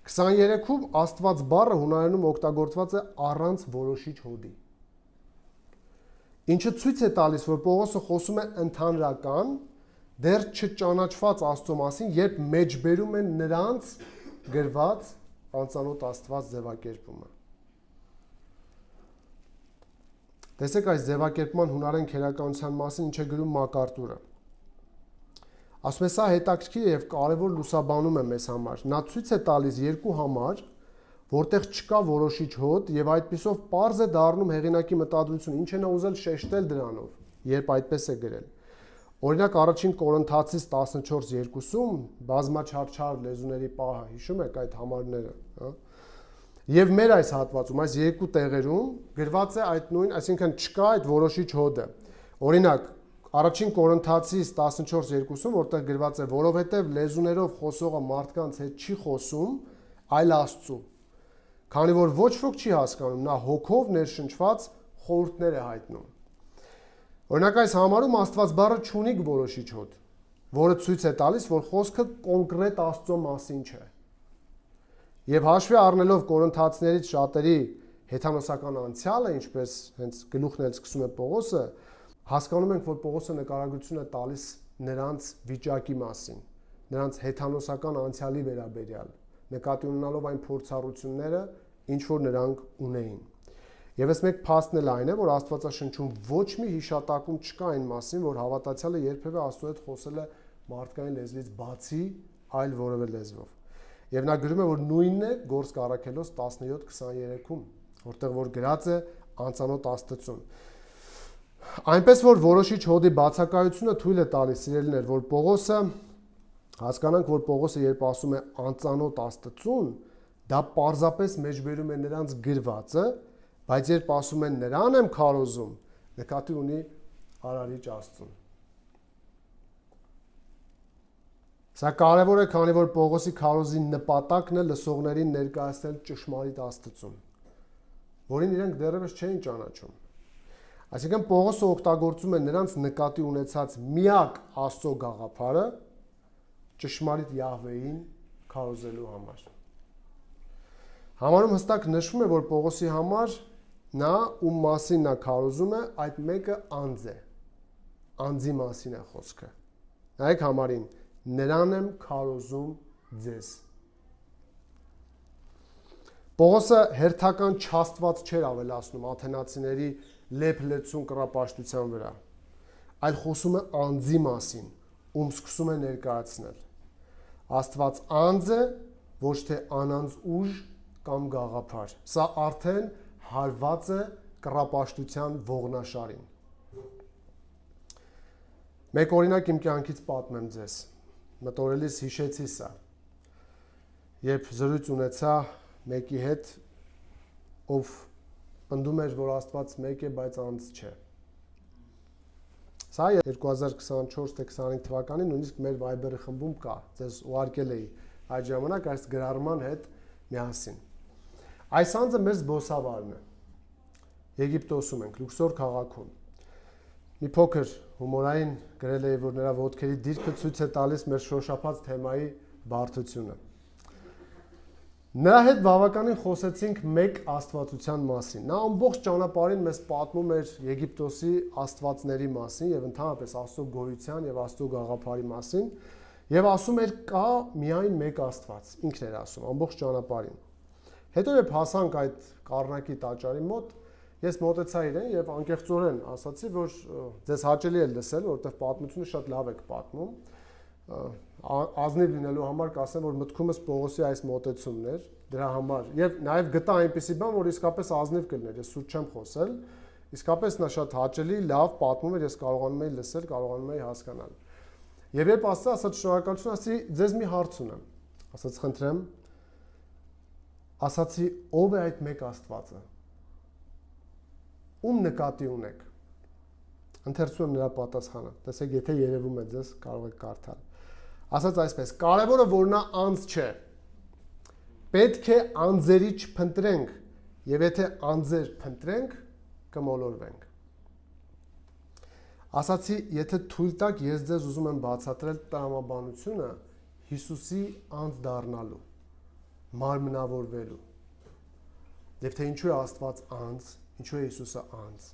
23-ում Աստված բառը հունարենում օգտագործված է առանց որոշիչ հոդի։ Ինչը ցույց է տալիս, որ Պողոսը խոսում է ընդհանրական, դեռ չճանաչված Աստծո մասին, երբ մեջբերում են նրանց գրված անծանոթ Աստված ձևակերպումը։ Տեսեք այս ձևակերպման հունարեն քերականության մասին ինչ է գրում Մակարտուրը։ Ասում է սա հետաքրքիր եւ կարեւոր լուսաբանում է մեզ համար։ Նա ցույց է տալիս երկու համար, որտեղ չկա որոշիչ հոտ եւ այդպիսով պարզ է դառնում հեղինակի մտադրությունը, ինչ է նա ուզել շեշտել դրանով, երբ այդպես է գրել։ Օրինակ առաջին Կորինթացիս 14:2-ում բազմաչարչար լեզուների պահը, հիշում եք այդ համարները, հա։ Եվ մեր այս հատվածում, այս երկու տեղերում գրված է այդ նույն, այսինքն չկա այդ որոշիչ հոդը։ Օրինակ, առաջին Կորինթացիս 14:2-ում, որտեղ գրված է, որովհետև լեզուներով խոսողը մարդկանց հետ չի խոսում, այլ Աստծու։ Քանի որ ոչ ոք չի հասկանում, նա հոգով ներշնչված խորհուրդներ է հայտնում։ Օրինակ այս համարում Աստված բառը չունի որոշիչ հոդ, որը ցույց է տալիս, որ խոսքը կոնկրետ Աստծո մասին չէ։ Եվ հաշվի առնելով Կորինթացիներից շատերի հեթանոսական անցյալը, ինչպես հենց գլուխն էլ սկսում է Պողոսը, հասկանում ենք, որ Պողոսը նկարագրություն է տալիս նրանց վիճակի մասին, նրանց հեթանոսական անցյալի վերաբերյալ, նկատի ունենալով այն փորձառությունները, ինչ որ նրանք ունեին։ Եվ այս մեկ փաստն էլ այն է, որ Աստվածաշնչում ոչ մի հիշատակում չկա այն մասին, որ հավատացյալը երբևէ Աստծո հետ խոսել է մարդկային լեզվից բացի այլ որևէ լեզվով։ Եվ նա գրում է, որ նույնն է Գործք առաքելոց 17:23-ում, որտեղ որ գրած է անծանոթ Աստծուն։ Այնպես որ որոշիչ հոդի բացակայությունը թույլ է տալիս սիրելիներ, որ Պողոսը հասկանանք, որ Պողոսը երբ ասում է անծանոթ Աստծուն, դա պարզապես մեջբերում է նրանց գրվածը, բայց երբ ասում են նրան եմ քարոզում, նկատի ունի արարիչ Աստծուն։ Սա կարևոր է, քանի որ Պողոսի քարոզի նպատակն է լսողներին ներկայացնել ճշմարիտ Աստծուն, որին իրենք դեռևս չէին ճանաչում։ Այսինքն Պողոսը օգտագործում է նրանց նկատի ունեցած միակ Աստծո գաղափարը ճշմարիտ Յահվեին քարոզելու համար։ Համարում հստակ նշվում է, որ Պողոսի համար նա ում մասին նա քարոզում է, այդ մեկը անձ է։ Անձի մասին է խոսքը։ Նայեք համարին, նրան եմ քարոզում ձեզ։ Պողոսը հերթական չաստված չէր ավելացնում աթենացիների լեփ-լեցուն կռապաշտության վրա, այլ խոսում է անձի մասին, ում սկսում է ներկայացնել։ Աստված անձ է, ոչ թե անանձ ուժ կամ գաղափար։ Սա արդեն հարված է կռապաշտության ողնաշարին։ Մեկ օրինակ իմ կյանքից պատմեմ ձեզ։ Մտորելիս հիշեցի սա, երբ զրույց ունեցա մեկի հետ, ով պնդում էր, որ Աստված մեկ է, բայց անձ չէ։ Սա 2024-25 թվականին նույնիսկ մեր Viber-ի խմբում կա, ձեզ ուղարկել էի այդ ժամանակ այս գրառման հետ միասին։ Այս անձը մեր զբոսավարն է։ Եգիպտոսում ենք, Լուքսոր քաղաքում։ Մի փոքր հումորային գրել էի, որ նրա ոտքերի դիրքը ցույց է տալիս մեր շոշափած թեմայի բարդությունը։ Նրա հետ բավականին խոսեցինք մեկ աստվածության մասին։ Նա ամբողջ ճանապարհին մեզ պատմում էր Եգիպտոսի աստվածների մասին եւ ընդհանրապես Աստծո գոյության եւ Աստծո գաղափարի մասին եւ ասում էր կա միայն մեկ Աստված, ինքն էր ասում ամբողջ ճանապարհին։ Հետո երբ հասանք այդ Կառնակի տաճարի մոտ, ես մոտեցա իրեն եւ անկեղծորեն ասացի, որ ձեզ հաճելի է լսել, որովհետեւ պատմությունը շատ լավ եք պատմում։ Ազնիվ լինելու համար կասեմ, որ մտքումս Պողոսի այս մոտեցումն էր դրա համար եւ նաեւ գտա այնպիսի բան, որ իսկապես ազնիվ կլիներ, ես սուտ չեմ խոսել, իսկապես նա շատ հաճելի, լավ պատմում էր, ես կարողանում էի լսել, կարողանում էի հասկանալ։ Եվ երբ ասաց շնորհակալություն, ասացի, ձեզ մի հարց ունեմ։ Ասաց, խնդրեմ։ Ասացի, ով է այդ մեկ Աստվածը։ Ում նկատի ունեք։ Ընթերցում եմ նրա պատասխանը։ Տեսեք, եթե երևում է ձեզ, կարող եք կարդալ։ Ասաց այսպես. կարևորը որ նա անձ չէ։ Պետք է անձերի չփնտրենք, եւ եթե անձեր փնտրենք, կմոլորվենք։ Ասացի, եթե թույլ տաք, ես ձեզ ուզում եմ բացատրել տրամաբանությունը Հիսուսի անձ դառնալու, մարմնավորվելու։ Եվ թե ինչու է Աստված անձ, ինչու է Հիսուսը անձ։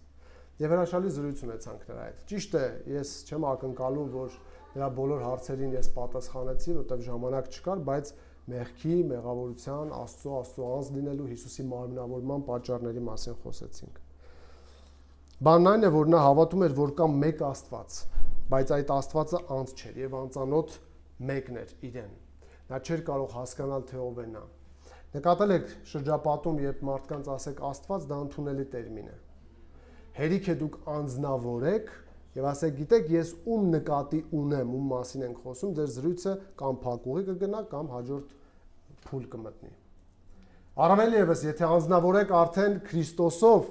Եվ հրաշալի զրույց ունեցանք նրա հետ։ Ճիշտ է, ես չեմ ակնկալում, որ նրա բոլոր հարցերին ես պատասխանեցի, որտեղ ժամանակ չկար, բայց մեղքի, մեղավորության, Աստծո անձ լինելու, Հիսուսի մարմնավորման պատճառների մասին խոսեցինք։ Բանն այն է, որ նա հավատում էր, որ կա մեկ Աստված, բայց այդ Աստվածը անձ չէր եւ անծանոթ մեկն էր իրեն։ Նա չէր կարող հասկանալ, թե ով է նա։ Նկատել եք շրջապատում, երբ մարդկանց ասեք Աստված, դա ընդունելի տերմին է։ Հերիք է դուք անձնավորեք եւ ասեք, գիտեք, ես ում նկատի ունեմ, ում մասին ենք խոսում, ձեր զրույցը կամ փակուղի կգնա, կամ հաջորդ փուլ կմտնի։ Առավել եւս, եթե անձնավորեք արդեն Քրիստոսով,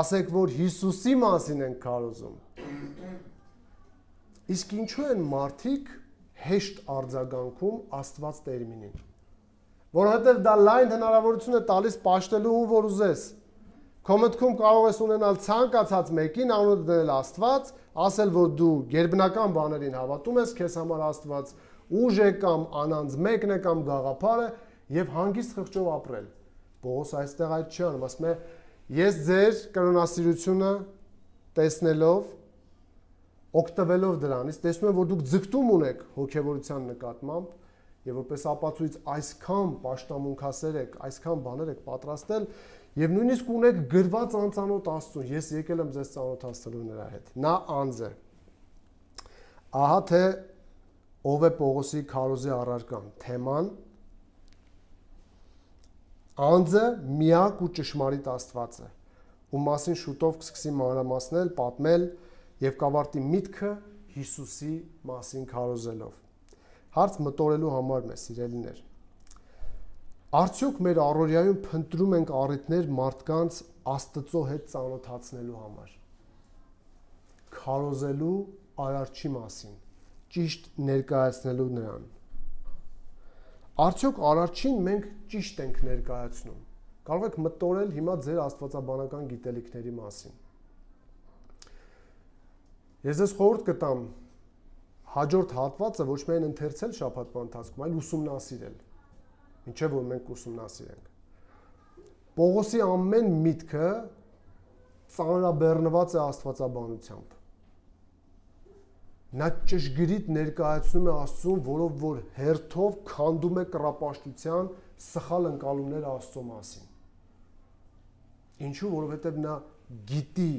ասեք, որ Հիսուսի մասին ենք քարոզում։ Իսկ ինչու են մարդիկ հեշտ արձագանքում Աստված տերմինին։ Որովհետև դա լայն հնարավորություն է տալիս պաշտելու ում որ ուզես։ Քո մտքում կարող ես ունենալ ցանկացած մեկին անունը դնել Աստված, ասել, որ դու գերբնական բաներին հավատում ես, քեզ համար Աստված ուժ է կամ անանձ մեկն է կամ գաղափար է եւ հանգիստ խղճով ապրել։ Պողոս այստեղ այդ չի անում, ասում է, ես ձեր կրոնասիրությունը տեսնելով, օգտվելով դրանից, տեսնում եմ, որ դուք ձգտում ունեք հոգևորության նկատմամբ եւ որպես ապացույց այսքան պաշտամունքասեր եք, այսքան բաներ եք պատրաստել եւ նույնիսկ ունեք գրված անծանոթ Աստծուն, ես եկել եմ ձեզ ծանոթացնելու նրա հետ։ Նա անձ է։ Ահա թե ով է Պողոսի քարոզի առարկան, թեման անձը միակ ու ճշմարիտ Աստվածը, ում մասին շուտով կսկսի մանրամասնել, պատմել եւ կավարտի միտքը Հիսուսի մասին քարոզելով։ Հարց մտորելու համար մեզ սիրելիներ։ Արդյոք մեր առօրյայում փնտրում ենք առիթներ մարդկանց Աստծո հետ ծանոթացնելու համար։ Քարոզելու Արարչի մասին, ճիշտ ներկայացնելու նրան։ Արդյոք Արարչին մենք ճիշտ ենք ներկայացնում։ Կարող եք մտորել հիմա ձեր աստվածաբանական գիտելիքների մասին։ Ես ձեզ խորհուրդ կտամ հաջորդ հատվածը ոչ միայն ընթերցել շաբաթվա ընթացքում, այլ ուսումնասիրել։ Ինչեւ որ մենք ուսումնասիրենք։ Պողոսի ամեն միտքը ծանրաբեռնված է աստվածաբանությամբ։ Նա ճշգրիտ ներկայացնում է Աստծուն, որով որ հերթով քանդում է կռապաշտության սխալ ընկալումները Աստծո մասին։ Ինչու, որովհետև նա գիտի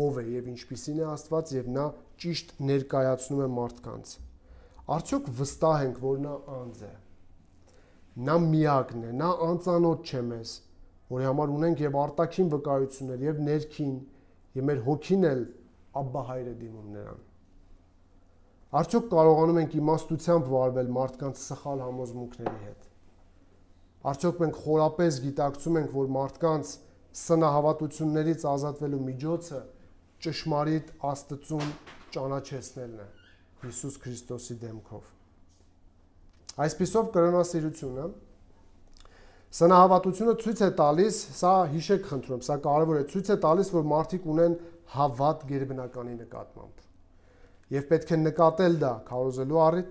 ով է եւ ինչպիսին է Աստված եւ նա ճիշտ ներկայացնում է մարդկանց։ Արդյոք վստահ ենք, որ նա անձ է։ Նա միակն է, նա անծանոթ չէ մեզ, որի համար ունենք եւ արտաքին վկայություններ եւ ներքին, եւ մեր հոգին էլ Աբբա հայր է դիմում նրան։ Արդյոք կարողանում ենք իմաստությամբ վարվել մարդկանց սխալ համոզմունքների հետ։ Արդյոք մենք խորապես գիտակցում ենք, որ մարդկանց սնահավատություններից ազատվելու միջոցը ճշմարիտ Աստծուն ճանաչեցնելն է Հիսուս Քրիստոսի դեմքով։ Այսպիսով կրոնասիրությունը սնահավատությունը ցույց է տալիս, սա հիշեք խնդրում, սա կարևոր է, ցույց է տալիս, որ մարդիկ ունեն հավատ գերբնականի նկատմամբ։ Եվ պետք է նկատել դա քարոզելու առիթ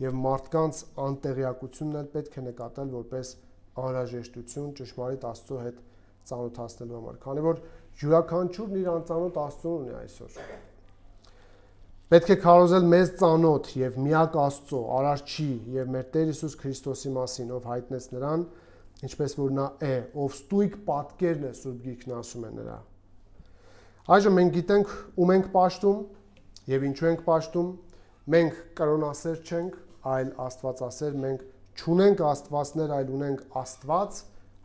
եւ մարդկանց անտեղյակությունն էլ պետք է նկատել որպես անհրաժեշտություն ճշմարիտ Աստծո հետ ծանոթացնելու համար, քանի որ յուրաքանչյուրն իր անծանոթ Աստծուն ունի այսօր։ Պետք է քարոզել մեզ ծանոթ եւ միակ Աստծո, Արարչի եւ մեր Տեր Հիսուս Քրիստոսի մասին, ով հայտնեց նրան, ինչպես որ նա է, ով ստույգ պատկերն է, Սուրբ Գիրքն ասում է նրա։ Այժմ մենք գիտենք ում ենք պաշտում եւ ինչու ենք պաշտում։ Մենք կրոնասեր չենք, այլ Աստվածասեր, մենք չունենք աստվածներ, այլ ունենք Աստված,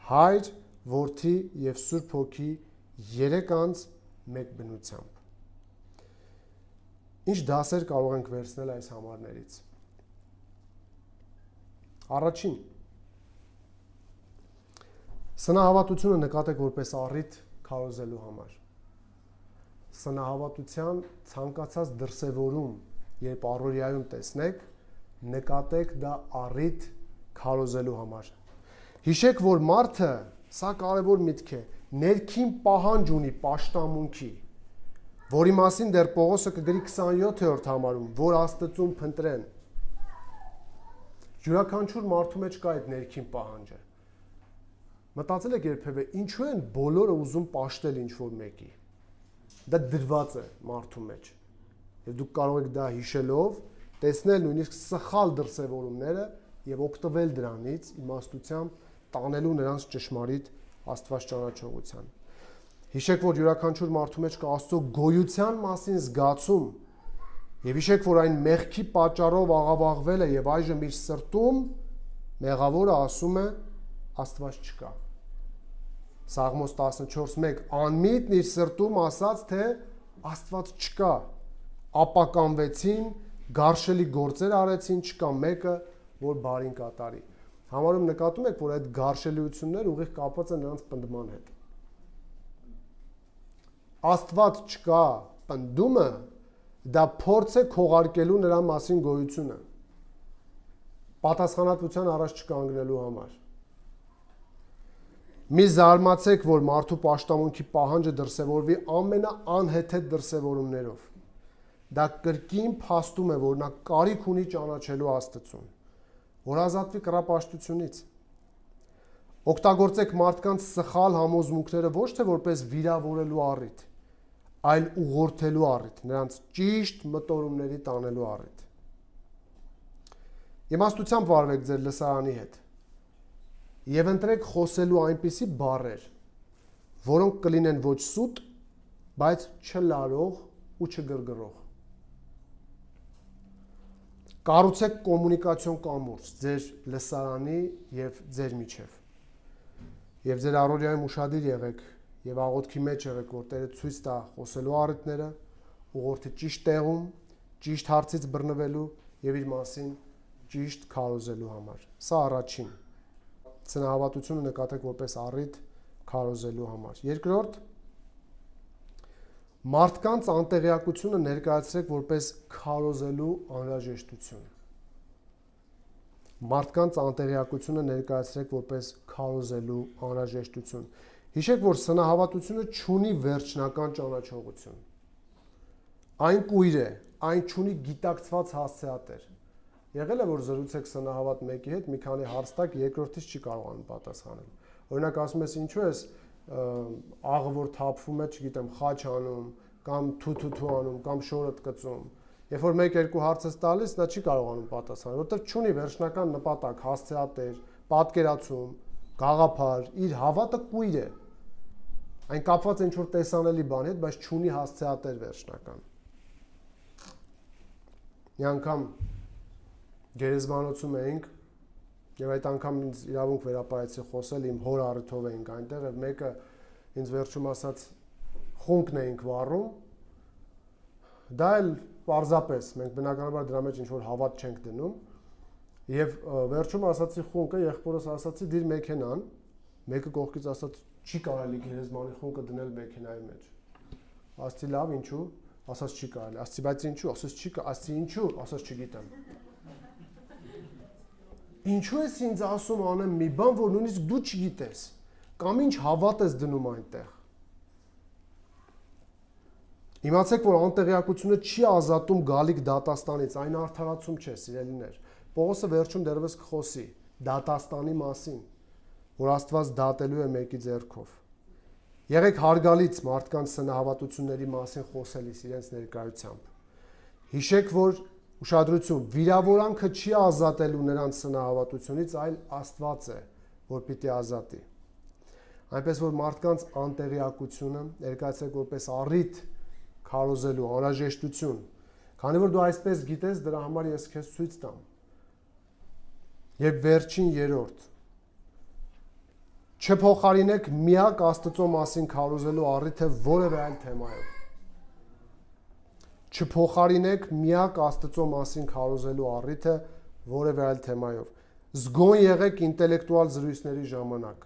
Հայր, Որդի եւ Սուրբ Հոգի, երեք անձ մեկ բնությամբ։ Ինչ դասեր կարող ենք վերցնել այս համարներից։ Առաջին, սնահավատությունը նկատեք որպես առիթ քարոզելու համար։ Սնահավատության ցանկացած դրսևորում, երբ առօրյայում տեսնեք, նկատեք դա առիթ քարոզելու համար։ Հիշեք, որ մարդը, սա կարևոր միտք է, ներքին պահանջ ունի պաշտամունքի, որի մասին դեռ Պողոսը կգրի 27-րդ համարում, որ Աստծուն փնտրեն։ Յուրաքանչյուր մարդու մեջ կա այդ ներքին պահանջը։ Մտածել եք երբևէ, ինչու են բոլորը ուզում պաշտել ինչ-որ մեկի։ դա դրված է մարդու մեջ։ Եվ դուք կարող եք դա հիշելով տեսնել նույնիսկ սխալ դրսևորումները եւ օգտվել դրանից իմաստությամբ տանելու նրանց ճշմարիտ Աստված ճանաչողության։ Հիշեք, որ յուրաքանչյուր մարդու մեջ կա Աստծո գոյության մասին զգացում եւ հիշեք, որ այն մեղքի պատճառով աղավաղվել է եւ այժմ իր սրտում մեղավորը ասում է Աստված չկա։ Սաղմոս 14:1 անմիտն իր սրտում ասաց, թե Աստված չկա, ապականվեցին, գարշելի գործեր արեցին, չկա մեկը, որ բարին կատարի։ Համարում նկատում եք, որ այդ գարշելիությունները ուղիղ կապված են նրանց պնդման հետ։ Աստված չկա պնդումը դա փորձ է քողարկելու նրա մասին գոյությունը, պատասխանատվության առաջ չկանգնելու համար։ Մի զարմացեք, որ մարդու պաշտամունքի պահանջը դրսևորվի ամենաանհեթեթ դրսևորումներով։ Դա կրկին փաստում է, որ նա կարիք ունի ճանաչելու Աստծուն, որ ազատվի կռապաշտությունից։ Օգտագործեք մարդկանց սխալ համոզմունքները ոչ թե որպես վիրավորելու առիթ, այլ ուղղորդելու առիթ, նրանց ճիշտ մտորումների տանելու առիթ։ Իմաստությամբ վարվեք ձեր լսարանի հետ եւ ընտրեք խոսելու այնպիսի բառեր, որոնք կլինեն ոչ սուտ, բայց չլարող ու չգրգռող։ Կառուցեք կոմունիկացիոն կամուրջ ձեր լսարանի եւ ձեր միջև։ Եվ ձեր առօրյայում ուշադիր եղեք եւ աղոթքի մեջ եղեք, որ Տերը ցույց տա խոսելու առիթները, ուղղորդի ճիշտ տեղում, ճիշտ հարցից բռնվելու եւ իր մասին ճիշտ քարոզելու համար։ Սա առաջին։ Ցնահավատությունը նկատեք որպես առիթ քարոզելու համար։ Երկրորդ, մարդկանց անտեղյակությունը ներկայացրեք որպես քարոզելու անհրաժեշտություն։ Մարդկանց անտեղյակությունը ներկայացրեք որպես քարոզելու անհրաժեշտություն։ Հիշեք, որ սնահավատությունը չունի վերջնական ճանաչողություն։ Այն կույր է, այն չունի գիտակցված հասցեատեր։ Եղել է, որ զրուցեք սնահավատ մեկի հետ, մի քանի հարց տակ, երկրորդից չի կարողանում պատասխանել։ Օրինակ ասում ես, ինչու ես աղը որ թափվում է, չգիտեմ, խաչ անում, կամ թութու անում, կամ շորդ կծում։ Երբ որ 1-2 հարց ես տալիս, նա չի կարողանում պատասխանել, որովհետև չունի վերջնական նպատակ, հասցեատեր, պատկերացում, գաղափար, իր հավատը կույր է։ Այն կապված է ինչ-որ տեսանելի բանի հետ, բայց չունի հասցեատեր վերջնական։ Մի անգամ գերեզմանոցում էինք եւ այդ անգամ ինձ իրավունք վերապահեցի խոսել, իմ հոր առիթով էինք այնտեղ եւ մեկը ինձ վերջում ասաց խունկն էինք վառում, դա էլ պարզապես մենք բնականաբար դրա մեջ ինչ-որ հավատ չենք դնում եւ վերջում ասացի խունկը, եղբորս ասացի դիր մեքենան, մեկը կողքից ասաց չի կարելի գերեզմանի խունկը դնել մեքենայի մեջ։ Ասացի լավ, ինչու, ասաց չի կարելի, ասացի բայց ինչու, ասաց չի, ասացի ինչու, ասաց չգիտեմ։ Ինչու ես ինձ ասում անեմ մի բան, որ նույնիսկ դու չգիտես, կամ ինչ հավատ ես դնում այնտեղ։ Իմացեք, որ անտեղյակությունը չի ազատում գալիք դատաստանից, այն արդարացում չէ, սիրելիներ։ Պողոսը վերջում դեռևս կխոսի դատաստանի մասին, որ Աստված դատելու է մեկի ձեռքով։ Եղեք հարգալից մարդկանց սնահավատությունների մասին խոսելիս իրենց ներկայությամբ։ Հիշեք, որ ուշադրություն, վիրավորանքը չի ազատելու նրանց սնահավատությունից, այլ Աստված է, որ պիտի ազատի։ Այնպես որ մարդկանց անտեղյակությունը ներկայացրեք որպես առիթ քարոզելու անհրաժեշտություն, քանի որ դու այսպես գիտես, դրա համար ես քեզ ցույց տամ։ Եվ վերջին երրորդ, չփոխարինեք միակ Աստծո մասին քարոզելու առիթը որևէ այլ թեմայով։ Չփոխարինեք միակ Աստծո մասին քարոզելու առիթը որևէ այլ թեմայով։ Զգոն եղեք ինտելեկտուալ զրույցների ժամանակ։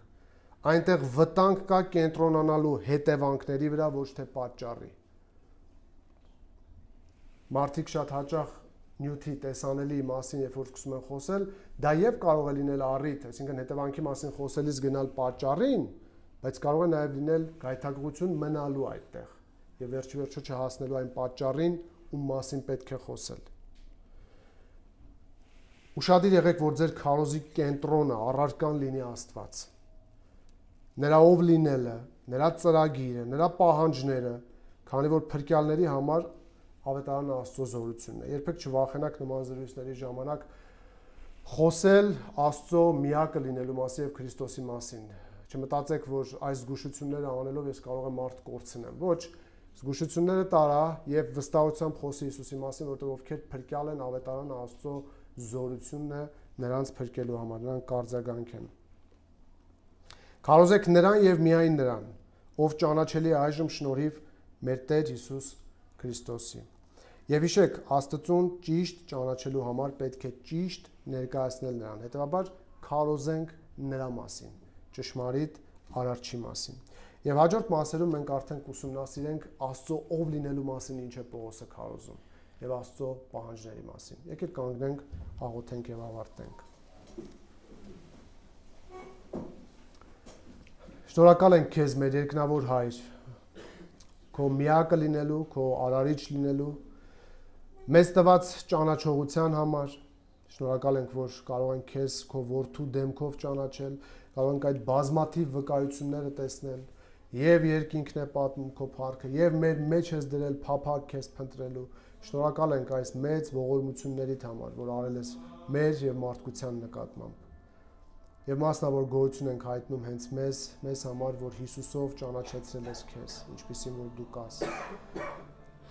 Այնտեղ վտանգ կա կենտրոնանալու հետևանքների վրա, ոչ թե պատճառի։ Մարդիկ շատ հաճախ նյութի տեսանելի մասին, երբ որ սկսում են խոսել, դա եւ կարող է լինել առիթ, այսինքն հետևանքի մասին խոսելիս գնալ պատճառին, բայց կարող է նաեւ լինել գայթակղություն մնալու այդտեղ եւ վերջիվերջո չհասնելու այն պատճառին, ում մասին պետք է խոսել։ Ուշադիր եղեք, որ ձեր քարոզի կենտրոնը առարկան լինի Աստված։ Նրա ով լինելը, նրա ծրագիրը, նրա պահանջները Քանի որ փրկյալների համար ավետարանը Աստծո զորությունն է։ Երբեք չվախենաք նման զրույցների ժամանակ խոսել Աստծո միակը լինելու մասին եւ Քրիստոսի մասին։ Չմտածեք, որ այս զգուշությունները անելով ես կարող եմ մարդ կորցնեմ։ Ոչ, զգուշությունները տարա եւ վստահությամբ խոսի Հիսուսի մասին, որտեղ ովքեր փրկյալ են, ավետարանը Աստծո զորությունն է նրանց փրկելու համար, նրանք կարձագանք են։ Քարոզեք նրան եւ միայն նրան, ով ճանաչելի է այժմ շնորհիվ մեր Տեր Հիսուս Քրիստոսի։ Եվ հիշեք, Աստծուն ճիշտ ճանաչելու համար պետք է ճիշտ ներկայացնել նրան։ Հետևաբար քարոզենք նրա մասին, ճշմարիտ Արարչի մասին։ Եվ հաջորդ մասերում մենք արդեն կուսումնասիրենք Աստծո ով լինելու մասին ինչ է Պողոսը քարոզում եւ Աստծո պահանջների մասին։ Եկեք կանգնենք, աղոթենք եւ ավարտենք։ Շնորհակալ ենք քեզ, մեր երկնավոր Հայր, քո միակը լինելու, քո արարիչ լինելու, մեզ տված ճանաչողության համար։ Շնորհակալ ենք, որ կարող ենք քեզ քո որդու դեմքով ճանաչել, կարող ենք այդ բազմաթիվ վկայությունները տեսնել, եւ երկինքն է պատմում քո փառքը, եւ մեր մեջ ես դրել փափակ քեզ փնտրելու։ Շնորհակալ ենք այս մեծ ողորմություններիդ համար, որ արել ես մեր եւ մարդկության նկատմամբ։ Եվ մասնավոր գոհություն ենք հայտնում հենց մեզ համար, որ Հիսուսով ճանաչեցրել ես քեզ, ինչպիսին որ դու կաս։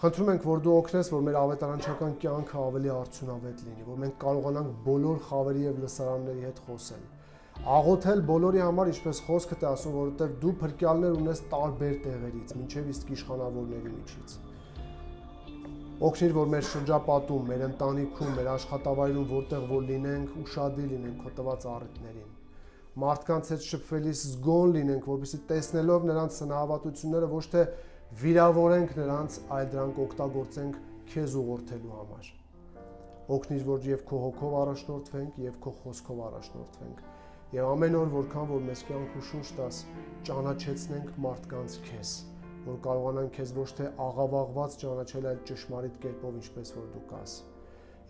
Խնդրում ենք, որ դու օգնես, որ մեր ավետարանչական կյանքը ավելի արդյունավետ լինի, որ մենք կարողանանք բոլոր խավերի եւ լսարանների հետ խոսել։ Աղոթել բոլորի համար, ինչպես խոսքդ է ասում, որովհետեւ դու փրկյալներ ունես տարբեր տեղերից, մինչեւ իսկ իշխանավորների միջից։ Օգնիր, որ մեր շրջապատում, մեր ընտանիքում, մեր աշխատավայրում, որտեղ որ լինենք, ուշադիր լինենք քո տված առիթներին։ Մարդկանց հետ շփվելիս զգոն լինենք, որպեսզի տեսնելով նրանց սնահավատությունները ոչ թե վիրավորենք նրանց, այլ դրանք օգտագործենք քեզ ուղղորդելու համար։ Օգնիր, որ եւ քո հոգով առաջնորդվենք, եւ քո խոսքով առաջնորդվենք։ Եվ ամեն օր, որքան որ մեզ կյանք ու շունչ տաս, ճանաչեցնենք մարդկանց քեզ, որ կարողանանք քեզ ոչ թե աղավաղված ճանաչել, այլ ճշմարիտ կերպով, ինչպես որ դու կաս,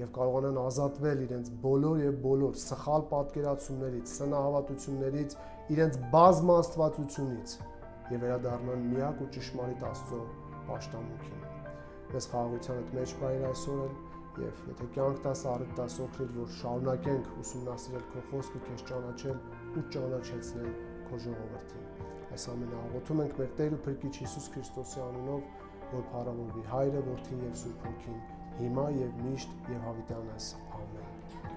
եւ կարողանան ազատվել իրենց բոլոր եւ բոլոր սխալ պատկերացումներից, սնահավատություններից, իրենց բազմաստվածությունից եւ վերադառնան միակ ու ճշմարիտ Աստծո պաշտամունքին։ Մեզ խաղաղությանդ մեջ բայր այսօր եւ եթե կյանք տաս, առիթ տաս, օգնիր, որ շարունակենք ուսումնասիրել քո խոսքը, քեզ ճանաչել ու ճանաչեցնել քո ժողովրդին։ Այս ամենը աղոթում ենք մեր Տեր ու Փրկիչ Հիսուս Քրիստոսի անունով, որ փառավորվի Հայրը, Որդին եւ Սուրբ Հոգին, հիմա եւ միշտ եւ հավիտյանս։ Ամեն։